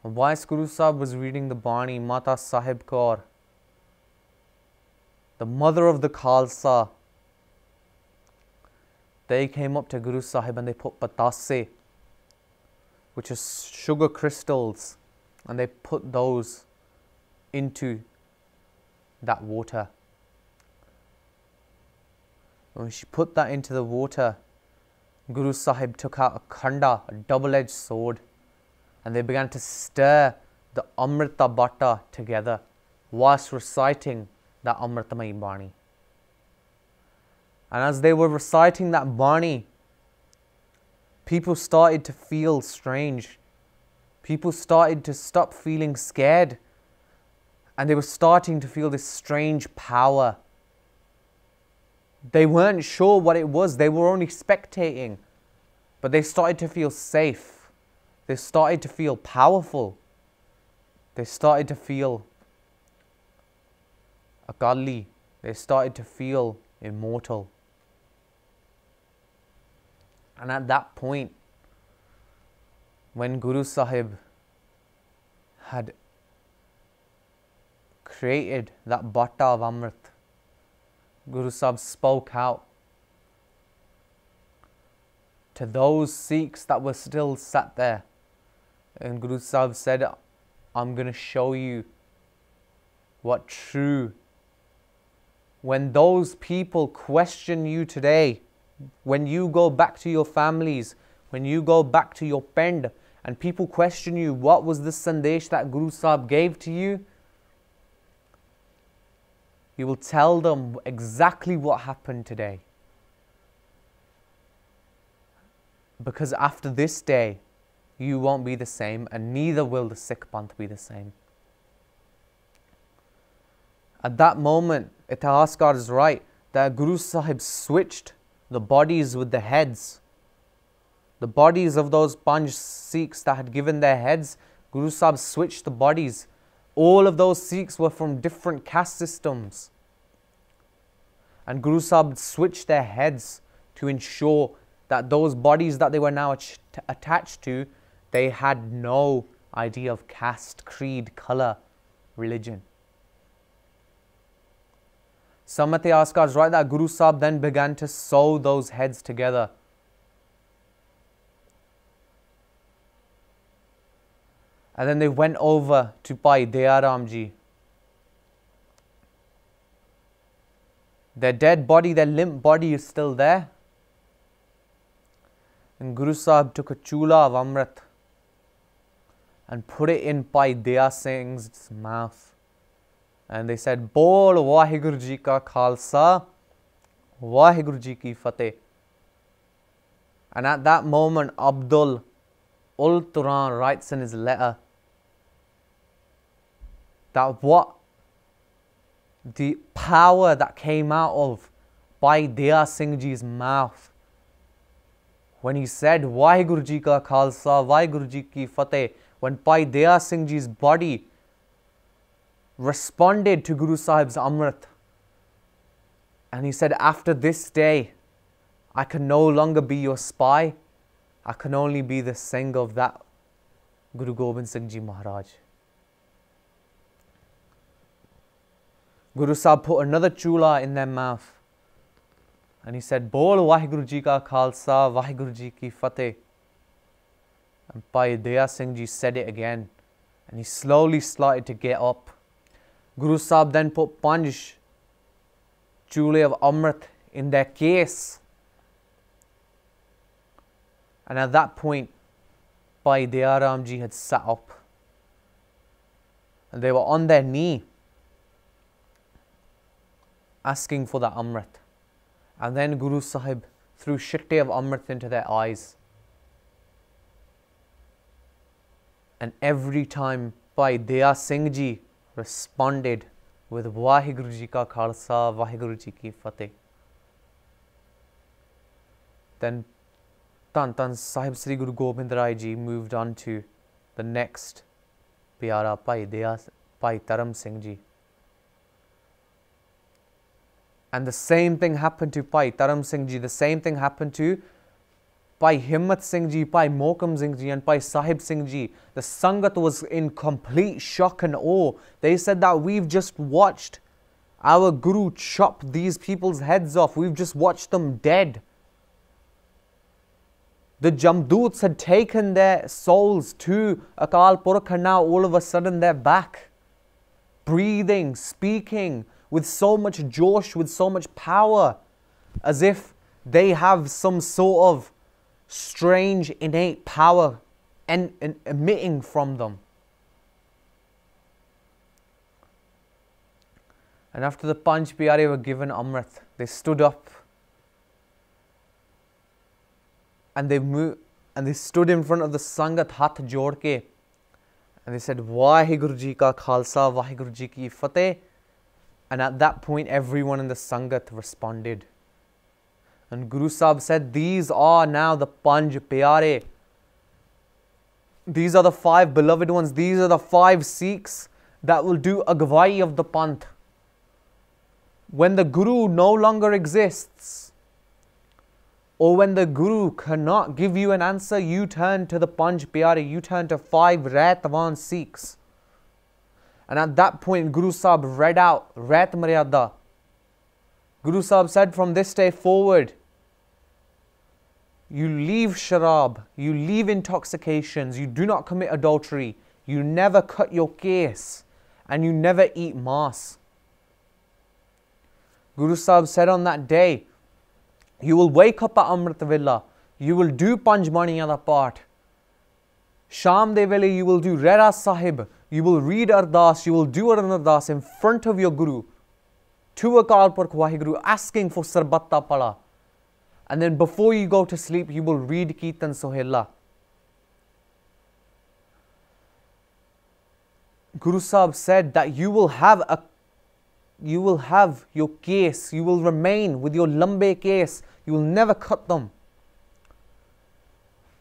And whilst Guru Sahib was reading the Bani, Mata Sahib Kaur, the mother of the Khalsa, they came up to Guru Sahib and they put patasse, which is sugar crystals, and they put those into that water. When she put that into the water, Guru Sahib took out a khanda, a double-edged sword, and they began to stir the Amrita Bhatta together whilst reciting that Amritamai Bani. And as they were reciting that Bani, people started to feel strange. People started to stop feeling scared. And they were starting to feel this strange power. They weren't sure what it was. They were only spectating. But they started to feel safe. They started to feel powerful. They started to feel Akali. They started to feel immortal. And at that point, when Guru Sahib had created that Bhatta of Amrit, Guru Sahib spoke out to those Sikhs that were still sat there. And Guru Sahib said, I'm going to show you what true. When those people question you today, when you go back to your families, when you go back to your pend, and people question you, what was the sandesh that Guru Sahib gave to you? You will tell them exactly what happened today. Because after this day, you won't be the same, and neither will the Sikh Panth be the same. At that moment, Itihaskar is right that Guru Sahib switched the bodies with the heads. The bodies of those Panj Sikhs that had given their heads, Guru Sahib switched the bodies. All of those Sikhs were from different caste systems. And Guru Sahib switched their heads to ensure that those bodies that they were now attached to, they had no idea of caste, creed, colour, religion. Some Ityaaskars write that Guru Sahib then began to sew those heads together. And then they went over to Bhai Dayaram Ji. Their dead body, their limp body is still there. And Guru Sahib took a chula of Amrit and put it in Bhai Daya Singh's mouth. And they said, Bol Waheguru Ji ka Khalsa, Waheguru Ji ki Fateh. And at that moment, Abdul Ul Turan writes in his letter that what the power that came out of Bhai Daya Singh Ji's mouth when he said Waheguru Ji ka Khalsa, Waheguru Ji ki Fateh, when Bhai Daya Singh Ji's body responded to Guru Sahib's Amrit, and he said, after this day I can no longer be your spy, I can only be the Singh of that Guru Gobind Singh Ji Maharaj. Guru Sahib put another chula in their mouth and he said, Bol Waheguru Ji ka Khalsa, Waheguru Ji ki Fateh. And Bhai Daya Singh Ji said it again and he slowly started to get up. Guru Sahib then put Panj chule of Amrit in their case. And at that point, Bhai Dayaram Ji had sat up and they were on their knee asking for the Amrit. And then Guru Sahib threw shitte of Amrit into their eyes. And every time Bhai Daya Singh Ji responded with Waheguru Ji ka Khalsa, Waheguru Ji ki Fateh, then Tan Tan Sahib Sri Guru Gobind Rai Ji moved on to the next Pyara, Bhai Taram Singh Ji. And the same thing happened to Bhai Taram Singh Ji, the same thing happened to Bhai Himmat Singh Ji, Bhai Mohkam Singh Ji and Bhai Sahib Singh Ji. The Sangat was in complete shock and awe. They said that we've just watched our Guru chop these people's heads off. We've just watched them dead. The Jamdoots had taken their souls to Akaal Purkh and now all of a sudden they're back. Breathing, speaking with so much josh, with so much power. As if they have some sort of strange innate power and emitting from them. And after the Panj Pyare were given Amrit, they stood up and they stood in front of the Sangat hath jod ke and they said Waheguru Ji ka Khalsa, Waheguru Ji ki Fateh. And at that point everyone in the Sangat responded. And Guru Sahib said, these are now the Panj Pyare. These are the 5 beloved ones. These are the 5 Sikhs that will do Agwai of the Panth. When the Guru no longer exists, or when the Guru cannot give you an answer, you turn to the Panj Pyare, you turn to 5 Raitavan Sikhs. And at that point, Guru Sahib read out Rait Maryada. Guru Sahib said, from this day forward, you leave sharab, you leave intoxications, you do not commit adultery, you never cut your case, and you never eat mass. Guru Sahib said on that day, you will wake up at Amrit Villa, you will do Panj Maniyada Path. Sham de Vele, you will do Rera Sahib, you will read Ardas, you will do Ardas in front of your Guru, to Akaal Purkh Waheguru, asking for Sarbatta Pada. And then before you go to sleep, you will read Kirtan Sohela. Guru Sahib said that you will have your case, you will remain with your lambe case, you will never cut them.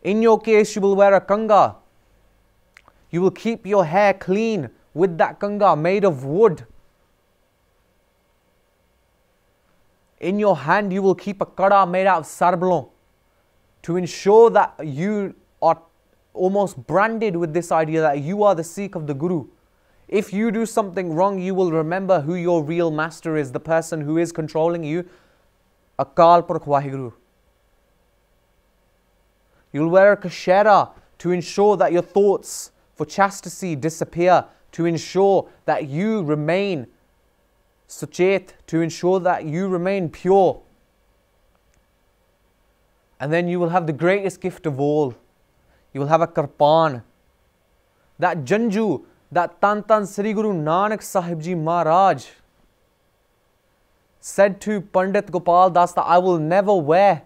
In your case, you will wear a kanga. You will keep your hair clean with that kanga made of wood. In your hand, you will keep a kada made out of sarblon to ensure that you are almost branded with this idea that you are the Sikh of the Guru. If you do something wrong, you will remember who your real master is, the person who is controlling you, Akaal Waheguru. You'll wear a kashera to ensure that your thoughts for chastity disappear, to ensure that you remain suchet, to ensure that you remain pure. And then you will have the greatest gift of all. You will have a kirpan. That janju, that Tan Sri Guru Nanak Sahib Ji Maharaj said to Pandit Gopal Das that I will never wear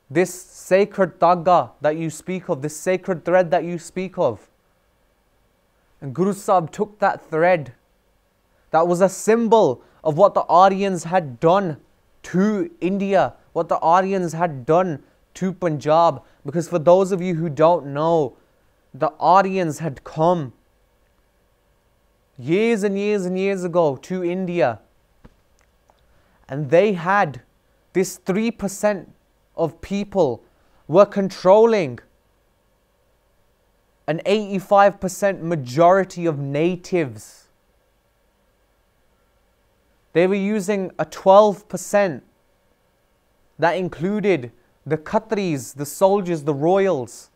this sacred tagga that you speak of, this sacred thread that you speak of. And Guru Sahib took that thread that was a symbol of what the Aryans had done to India, what the Aryans had done to Punjab. Because for those of you who don't know, the Aryans had come years and years and years ago to India, and they had this 3% of people were controlling an 85% majority of natives. They were using a 12% that included the Khatris, the soldiers, the royals,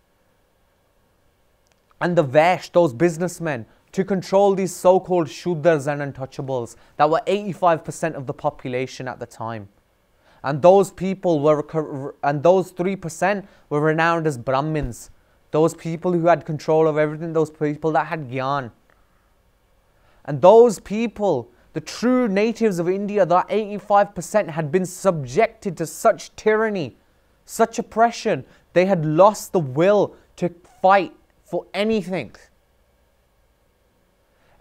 and the Vaish, those businessmen, to control these so-called Shudras and untouchables that were 85% of the population at the time. And those people were, and those 3% were renowned as Brahmins. Those people who had control of everything, those people that had Gyan. And those people, the true natives of India, that 85% had been subjected to such tyranny, such oppression, they had lost the will to fight for anything.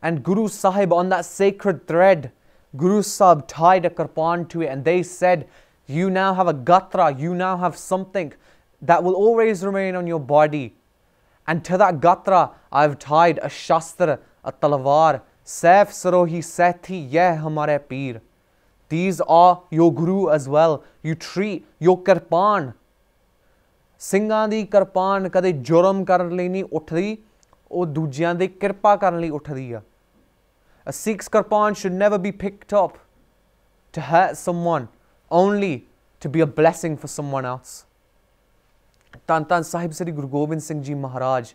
And Guru Sahib, on that sacred thread, Guru Sahib tied a kirpan to it, and they said, you now have a gatra, you now have something that will always remain on your body. And to that gatra, I've tied a shastra, a talwar, Saif Sarohi Sethi Yeh Hamare Peer. These are your Guru as well. You treat your kirpan. ਸਿੰਘਾਂ ਦੀ ਕਿਰਪਾਨ ਕਦੇ ਜੁਰਮ ਕਰਨ ਲਈ ਨਹੀਂ ਉੱਠਦੀ, ਉਹ ਦੂਜਿਆਂ ਦੀ ਕਿਰਪਾ ਕਰਨ ਲਈ ਉੱਠਦੀ ਆ. A Sikh's kirpan should never be picked up to hurt someone, only to be a blessing for someone else. Tan Sahib Sri Guru Gobind Singh Ji Maharaj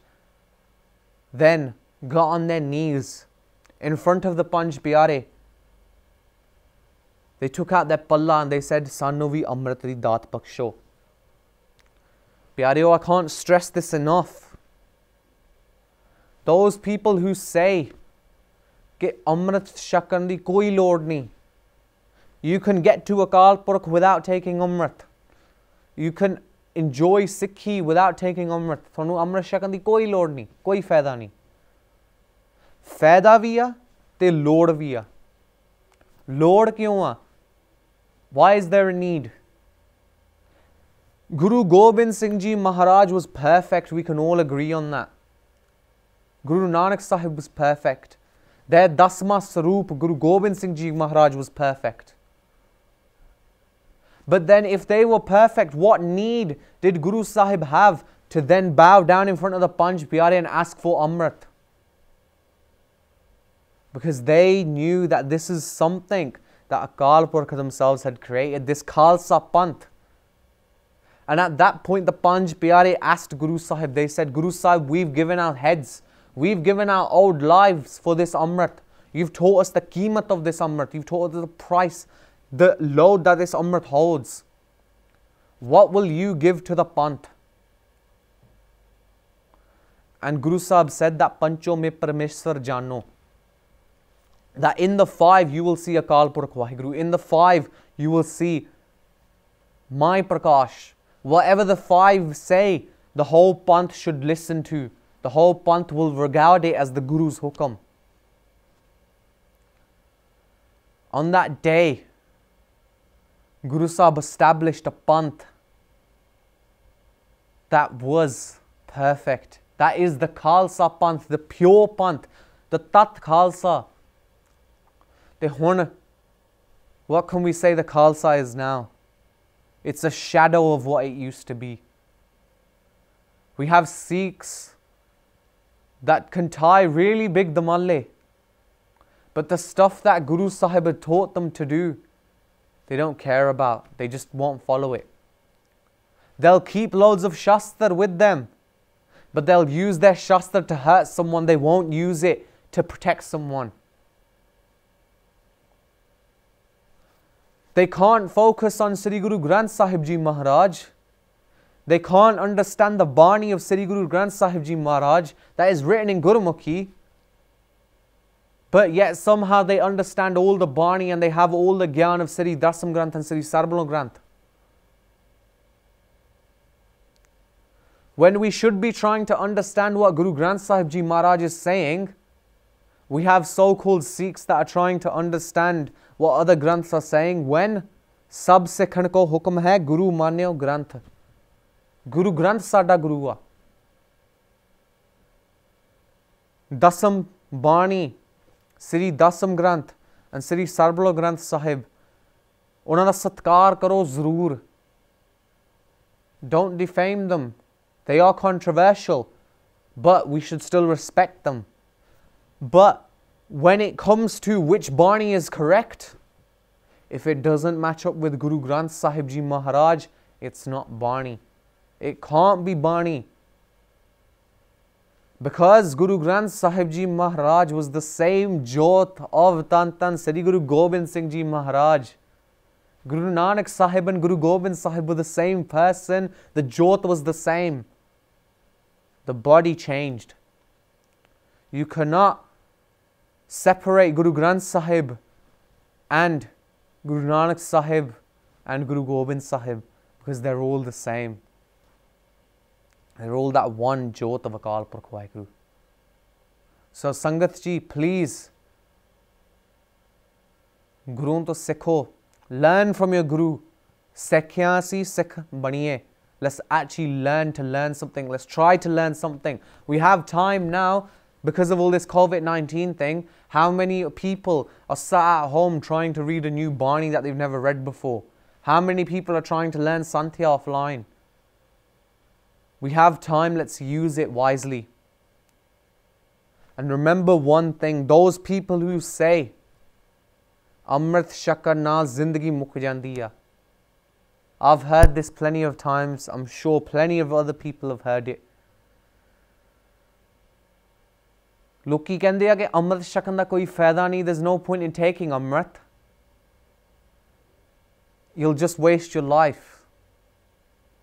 then got on their knees in front of the Panj Pyare. They took out their palla and they said, Sanu vi amrit di daat baksho. Pyareo, I can't stress this enough. Those people who say कि अमृत छकन दी कोई लोड़ नहीं. You can get to Akaal Purkh without taking Amrit. You can enjoy Sikhi without taking Amrit. ਤੁਹਾਨੂੰ ਅੰਮ੍ਰਿਤ ਛਕਣ ਦੀ ਕੋਈ ਲੋੜ ਨਹੀਂ, ਕੋਈ ਫਾਇਦਾ ਨਹੀਂ. ਫਾਇਦਾ ਵੀ ਆ ਤੇ ਲੋੜ ਵੀ ਆ. ਲੋੜ ਕਿਉਂ ਆ? Why is there a need? Guru Gobind Singh Ji Maharaj was perfect. We can all agree on that. Guru Nanak Sahib was perfect. Their Dasma Saroop, Guru Gobind Singh Ji Maharaj, was perfect. But then if they were perfect, what need did Guru Sahib have to then bow down in front of the Panj Pyare and ask for Amrit? Because they knew that this is something that Akaal Purkh themselves had created, this Khalsa Panth. And at that point, the Panj Pyare asked Guru Sahib, they said, Guru Sahib, we've given our heads, we've given our old lives for this Amrit. You've taught us the Qeemat of this Amrit. You've taught us the price, the load that this Amrit holds. What will you give to the Panth? And Guru Sahib said that Pancho me Parameshwar Jano. That in the 5 you will see Akaal Purkh Waheguru. In the 5 you will see my Prakash. Whatever the 5 say, the whole Panth should listen to. The whole Panth will regard it as the Guru's hukam. On that day, Guru Sahib established a Panth that was perfect. That is the Khalsa Panth, the pure Panth, the Tat Khalsa. What can we say the Khalsa is now? It's a shadow of what it used to be. We have Sikhs that can tie really big damalle, but the stuff that Guru Sahib had taught them to do, they don't care about. They just won't follow it. They'll keep loads of shastra with them, but they'll use their shastra to hurt someone. They won't use it to protect someone. They can't focus on Sri Guru Granth Sahib Ji Maharaj. They can't understand the Bani of Sri Guru Granth Sahib Ji Maharaj that is written in Gurmukhi. But yet somehow they understand all the Bani and they have all the Gyan of Sri Dasam Granth and Sri Sarbalo Granth. When we should be trying to understand what Guru Granth Sahib Ji Maharaj is saying, we have so-called Sikhs that are trying to understand what other Granths are saying, when Sab Sikhan ko hukum hai Guru manyo Granth. Guru Granth sada Guru a. Dasam Bani, Sri Dasam Granth and Sri Sarbalo Granth Sahib, ਉਹਨਾਂ ਦਾ ਸਤਿਕਾਰ ਕਰੋ ਜ਼ਰੂਰ. Don't defame them. They are controversial, but we should still respect them. But when it comes to which Bani is correct, if it doesn't match up with Guru Granth Sahib Ji Maharaj, it's not Bani. It can't be Bani. Because Guru Granth Sahib Ji Maharaj was the same Jot of Tan Tan Sri Guru Gobind Singh Ji Maharaj. Guru Nanak Sahib and Guru Gobind Sahib were the same person. The Jot was the same. The body changed. You cannot separate Guru Granth Sahib and Guru Nanak Sahib and Guru Gobind Sahib, because they're all the same. They're all that one Jot of Akaal Purkh Waheguru. So Sangat Ji, please, Guru to Sikho, learn from your Guru. Sekhya si Sikh baniye. Let's actually learn to learn something. Let's try to learn something. We have time now because of all this COVID-19 thing. How many people are sat at home trying to read a new Bani that they've never read before? How many people are trying to learn Santhya offline? We have time, let's use it wisely. And remember one thing, those people who say, Amrit Shakar naal zindagi muk jandi hai. I've heard this plenty of times. I'm sure plenty of other people have heard it. Loki kehndे ਆ कि अमृत छकन दा कोई फायदा नहीं. There's no point in taking Amrit. You'll just waste your life.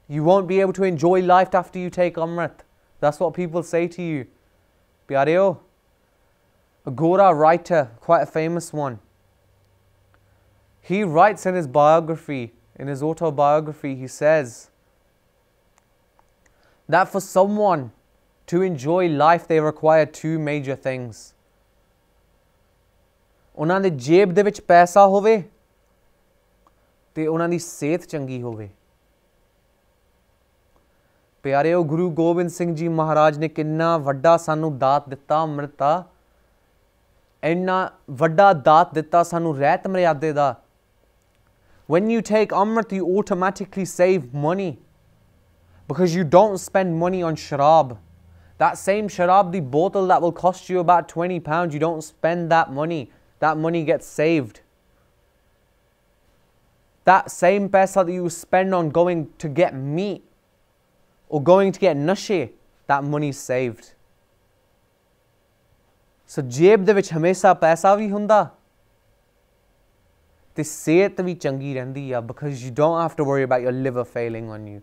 You won't be able to enjoy life after you take Amrit. That's what people say to you. Pyareo, a Gora writer, quite a famous one, he writes in his biography, in his autobiography, he says that for someone to enjoy life, they require two major things. ਉਹਨਾਂ ਦੇ ਜੇਬ ਦੇ ਵਿੱਚ ਪੈਸਾ ਹੋਵੇ ਤੇ ਉਹਨਾਂ ਦੀ ਸਿਹਤ ਚੰਗੀ ਹੋਵੇ. ਪਿਆਰਿਓ, ਗੁਰੂ ਗੋਬਿੰਦ ਸਿੰਘ ਜੀ ਮਹਾਰਾਜ ਨੇ ਕਿੰਨਾ ਵੱਡਾ ਸਾਨੂੰ ਦਾਤ ਦਿੱਤਾ, ਅੰਮ੍ਰਿਤ ਦਾ. ਇੰਨਾ ਵੱਡਾ ਦਾਤ ਦਿੱਤਾ ਸਾਨੂੰ ਰਹਿਤ ਮਰਿਆਦੇ ਦਾ. When you take Amrit, you automatically save money, because you don't spend money on sharab. That same sharab, the bottle that will cost you about £20, you don't spend that money. That money gets saved. That same paisa that you spend on going to get meat or going to get nashe, that money is saved. So jeb de vich hamesha paisa vi hunda. The sehat vi changi rendi ya, because you don't have to worry about your liver failing on you.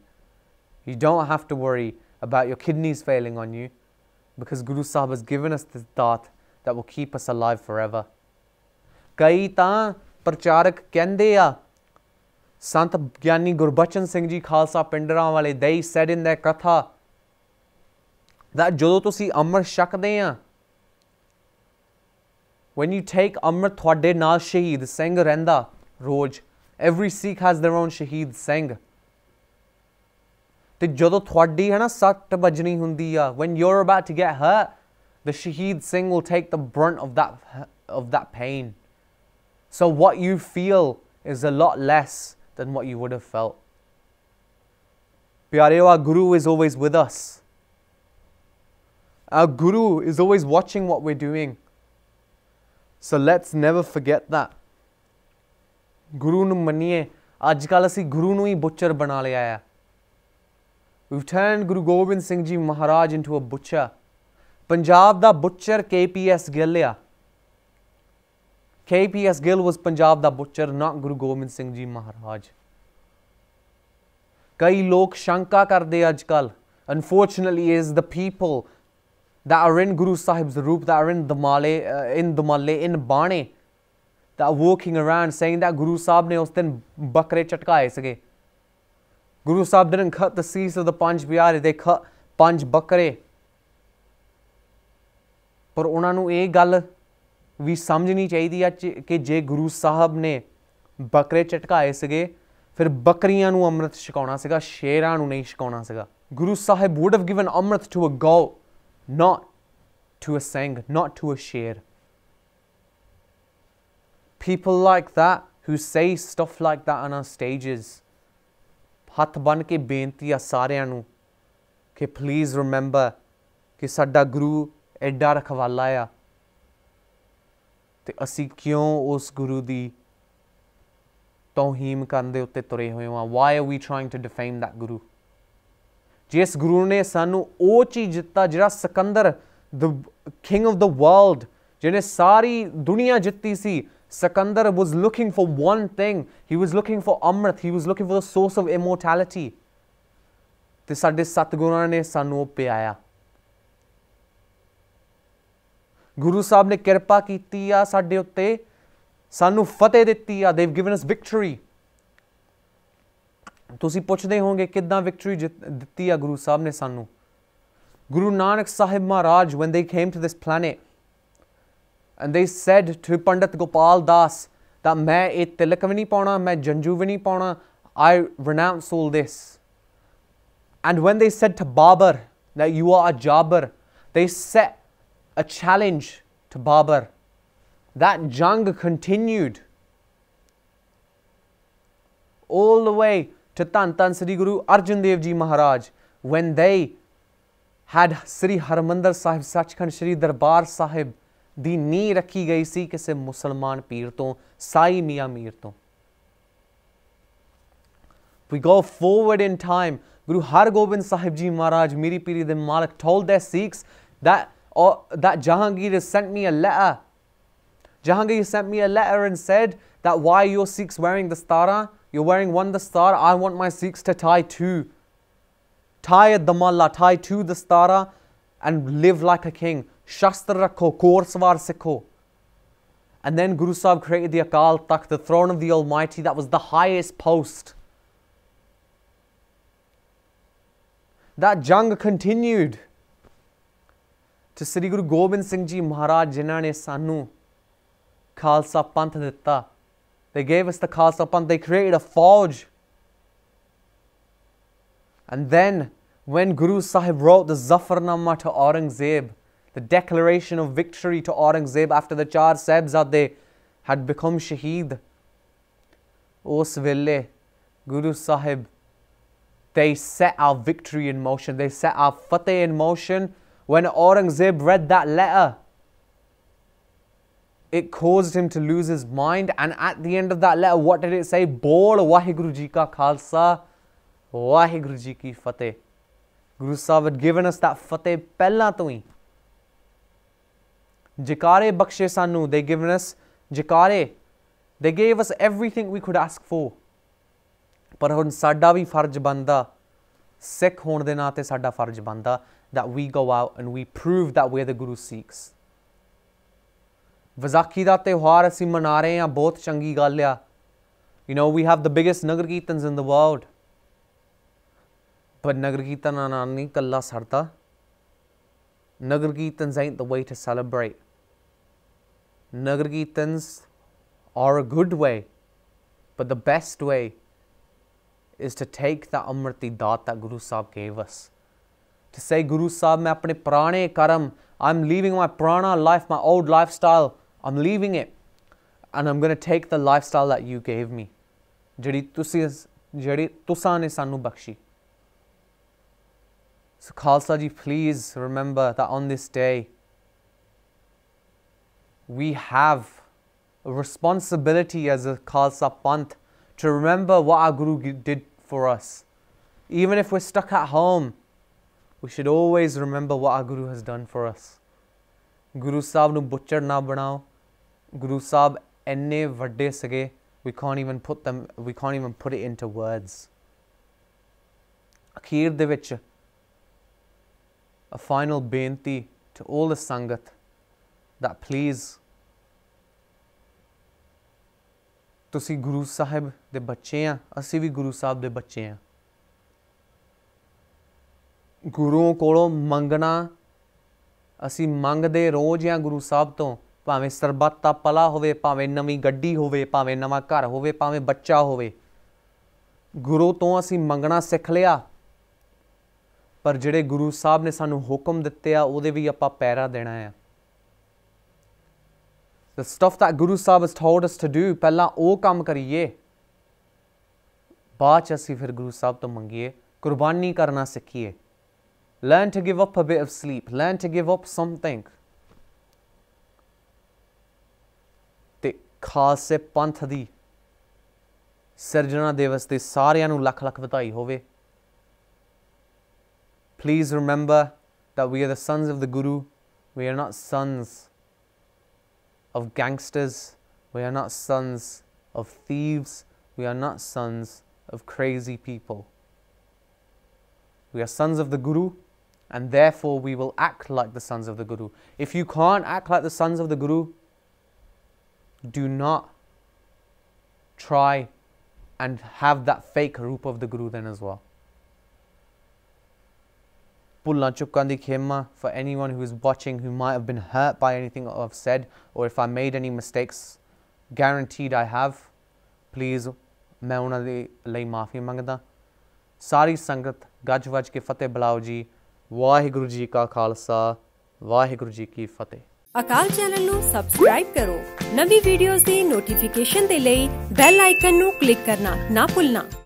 You don't have to worry about your kidneys failing on you, because Guru Sahib has given us this daat that will keep us alive forever. Kai ta pracharak kehndे ਆ, Sant Gyani Gurbachan Singh Ji Khalsa Pindra wale, they said in their katha that ਜਦੋਂ ਤੁਸੀਂ ਅੰਮ੍ਰਿਤ ਛਕਦੇ ਆ, when you take Amrit, ਤੁਹਾਡੇ ਨਾਲ ਸ਼ਹੀਦ ਸਿੰਘ ਰਹਿੰਦਾ ਰੋਜ਼. Every Sikh has their own Shaheed Singh. ਤੇ ਜਦੋਂ ਤੁਹਾਡੀ ਹੈ ਨਾ ਸੱਟ ਵੱਜਣੀ ਹੁੰਦੀ ਆ, when you're about to get hurt, the Shaheed Singh will take the brunt of that pain. So what you feel is a lot less than what you would have felt. Pyareo, our Guru is always with us. Our Guru is always watching what we're doing. So let's never forget that. Guru nu maniye. Ajkal assi Guru nu hi butcher bana liya hai. We've turned Guru Gobind Singh Ji Maharaj into a butcher. Punjab da butcher KPS Gill ya. KPS Gill was Punjab da butcher, not Guru Gobind Singh Ji Maharaj. Kai log shanka karde ajkal. Unfortunately, is the people that are in Guru Sahib's roop, that are in Damale, in Bane, that are walking around saying that Guru Sahib ne us din bakre chatkaye sige. Guru Sahib didn't cut the cease of the Panj Pyare, they cut Panj Bakre. पर उन्होंने ये गल भी समझनी चाहिए कि जे गुरु साहब ने बकरे झटकाए सगे फिर बकरियां नू अमृत छकाउणा सीगा, शेरां नू नहीं छकाउणा सीगा. Guru Sahib would have given amrit to a goat, not to a seng, not to a sher. People like that who say stuff like that on our stages, हथ बन के बेनती आ सारियां नू कि please remember कि साडा गुरु एडा रखवाला आ ते असी क्यों उस गुरु दी तौहीम करन दे उत्ते तुरे होए हां. Why are we trying to defame that Guru? जिस गुरु ने सानू ओ चीज जित्ता जिहड़ा Sikandar, the king of the world, जिहने सारी दुनिया जित्ती सी. Sikandar was looking for one thing. He was looking for amrit. He was looking for the source of immortality. ते साडे सतगुरां ने सानू ओ पियाया. Guru Sahib ने किरपा कीती आ साडे उत्ते, सानू फतेह दित्ती आ. They've given us victory. तुसी पुछदे होंगे किद्दां victory दित्ती आ Guru Sahib ने सानू. Guru Nanak Sahib Maharaj, when they came to this planet, and they said to Pandit Gopal Das that मैं ये तिलक भी नहीं पाना, मैं जंजू भी नहीं पाना, I renounce all this. And when they said to Babar that you are a Jabbar, they set a challenge to Babar. That jang continued all the way to Tan Sri Guru Arjan Dev Ji Maharaj, when they had Sri Harmandir Sahib Sachkhand Sri Darbar Sahib ਦੀ ਨੀਂਹ ਰੱਖੀ ਗਈ ਸੀ ਕਿਸੇ ਮੁਸਲਮਾਨ ਪੀਰ ਤੋਂ, ਸਾਈ ਮੀਆਂ ਮੀਰ ਤੋਂ. We go forward in time. Guru Har Gobind Sahib Ji Maharaj, Miri Piri de Malik, told their Sikhs that Jahangir has sent me a letter. Jahangir sent me a letter and said that why are your Sikhs wearing the stara? You're wearing one dastara. I want my Sikhs to tie two. Tie a damalla, tie two dastara and live like a king. Shastra rakho, Korswar sikho. And then Guru Sahib created the Akaal Takht, the throne of the Almighty, that was the highest post. That jang continued to Sri Guru Gobind Singh Ji Maharaj, jinnah ne sanu Khalsa Panth ditta. They gave us the Khalsa Panth, they created a forge. And then when Guru Sahib wrote the Zafarnama to Aurangzeb, the declaration of victory to Aurangzeb after the Char Sahibzade had become Shaheed, Os Vele, Guru Sahib, they set our victory in motion, they set our Fateh in motion. When Aurangzeb read that letter, it caused him to lose his mind. And at the end of that letter, what did it say? Bol Waheguru Ji ka Khalsa, Waheguru Ji ki Fateh. Guru Sahib had given us that Fateh pehla to hi. Jikare bakshe sanu, they given us jikare. They gave us everything we could ask for. Par hun sada vi farj banda, Sikh hone de naate sada farj banda, that we go out and we prove that we're the Guru Sikhs. Vaisakhi da tehwar assi mana rahe hain, bahut changi gall a. You know, we have the biggest Nagar Kirtans in the world. But Nagar Kirtan nahi kalla sarda. Nagar Kirtans ain't the way to celebrate. Nagar Kirtans are a good way, but the best way is to take that Amriti Daat that Guru Sahib gave us. To say, Guru Sahib, main apne purane karam, I'm leaving my purana life, my old lifestyle, I'm leaving it. And I'm going to take the lifestyle that you gave me. Jehdi tusaं ne sanu bakshi. So Khalsa ji, please remember that on this day, we have a responsibility as a Khalsa Panth to remember what our Guru did for us. Even if we're stuck at home, we should always remember what our Guru has done for us. Guru Sahib nu butcher na banao. Guru Sahib enne vadde sige, we can't even put it into words. Akhir de vich, a final benti to all the Sangat, that please, तुसी गुरु साहिब दे बच्चे हैं, असी भी गुरु साहब दे बच्चे हैं. गुरुओं कोलों मंगना, असी मंगदे रोज हैं गुरु साहब तो, भावें सरबत दा पला होवे, भावें नवी गड्डी होवे, भावें नवा घर होवे, भावें बच्चा होवे. गुरु तो असी मंगना सिख लिया, पर जिहड़े गुरु साहब ने सानू हुक्म दित्ते आ, उहदे भी आपां पैरा देना है. The stuff that Guru Sahib has told us to do, पहला वो काम करिए, बाद च असी फिर Guru Sahib तो मंगिए, कुर्बानी करना सीखिए. Learn to give up a bit of sleep, learn to give up something. ते खालसे पंथ दी सिरजना दिवस दे सारियां नू लख लख ਵਧਾਈ होवे. Please remember that we are the sons of the Guru, we are not sons of gangsters, we are not sons of thieves, we are not sons of crazy people. We are sons of the Guru, and therefore we will act like the sons of the Guru. If you can't act like the sons of the Guru, do not try and have that fake roop of the Guru then as well. Bhullan chukkan di khema for anyone who is watching who might have been hurt by anything I've said, or if I made any mistakes, guaranteed I have. Please, मैं उन्हां दे लई माफ़ी मंगदा. सारी संगत गज वज के फतेह बुलाओ जी. वाहिगुरु जी का खालसा, वाहिगुरु जी की फतेह. अकाल चैनल ਨੂੰ ਸਬਸਕ੍ਰਾਈਬ ਕਰੋ. ਨਵੀਂ ਵੀਡੀਓਜ਼ ਦੀ ਨੋਟੀਫਿਕੇਸ਼ਨ ਦੇ ਲਈ ਬੈਲ ਆਈਕਨ ਨੂੰ ਕਲਿੱਕ ਕਰਨਾ ਨਾ ਭੁੱਲਣਾ.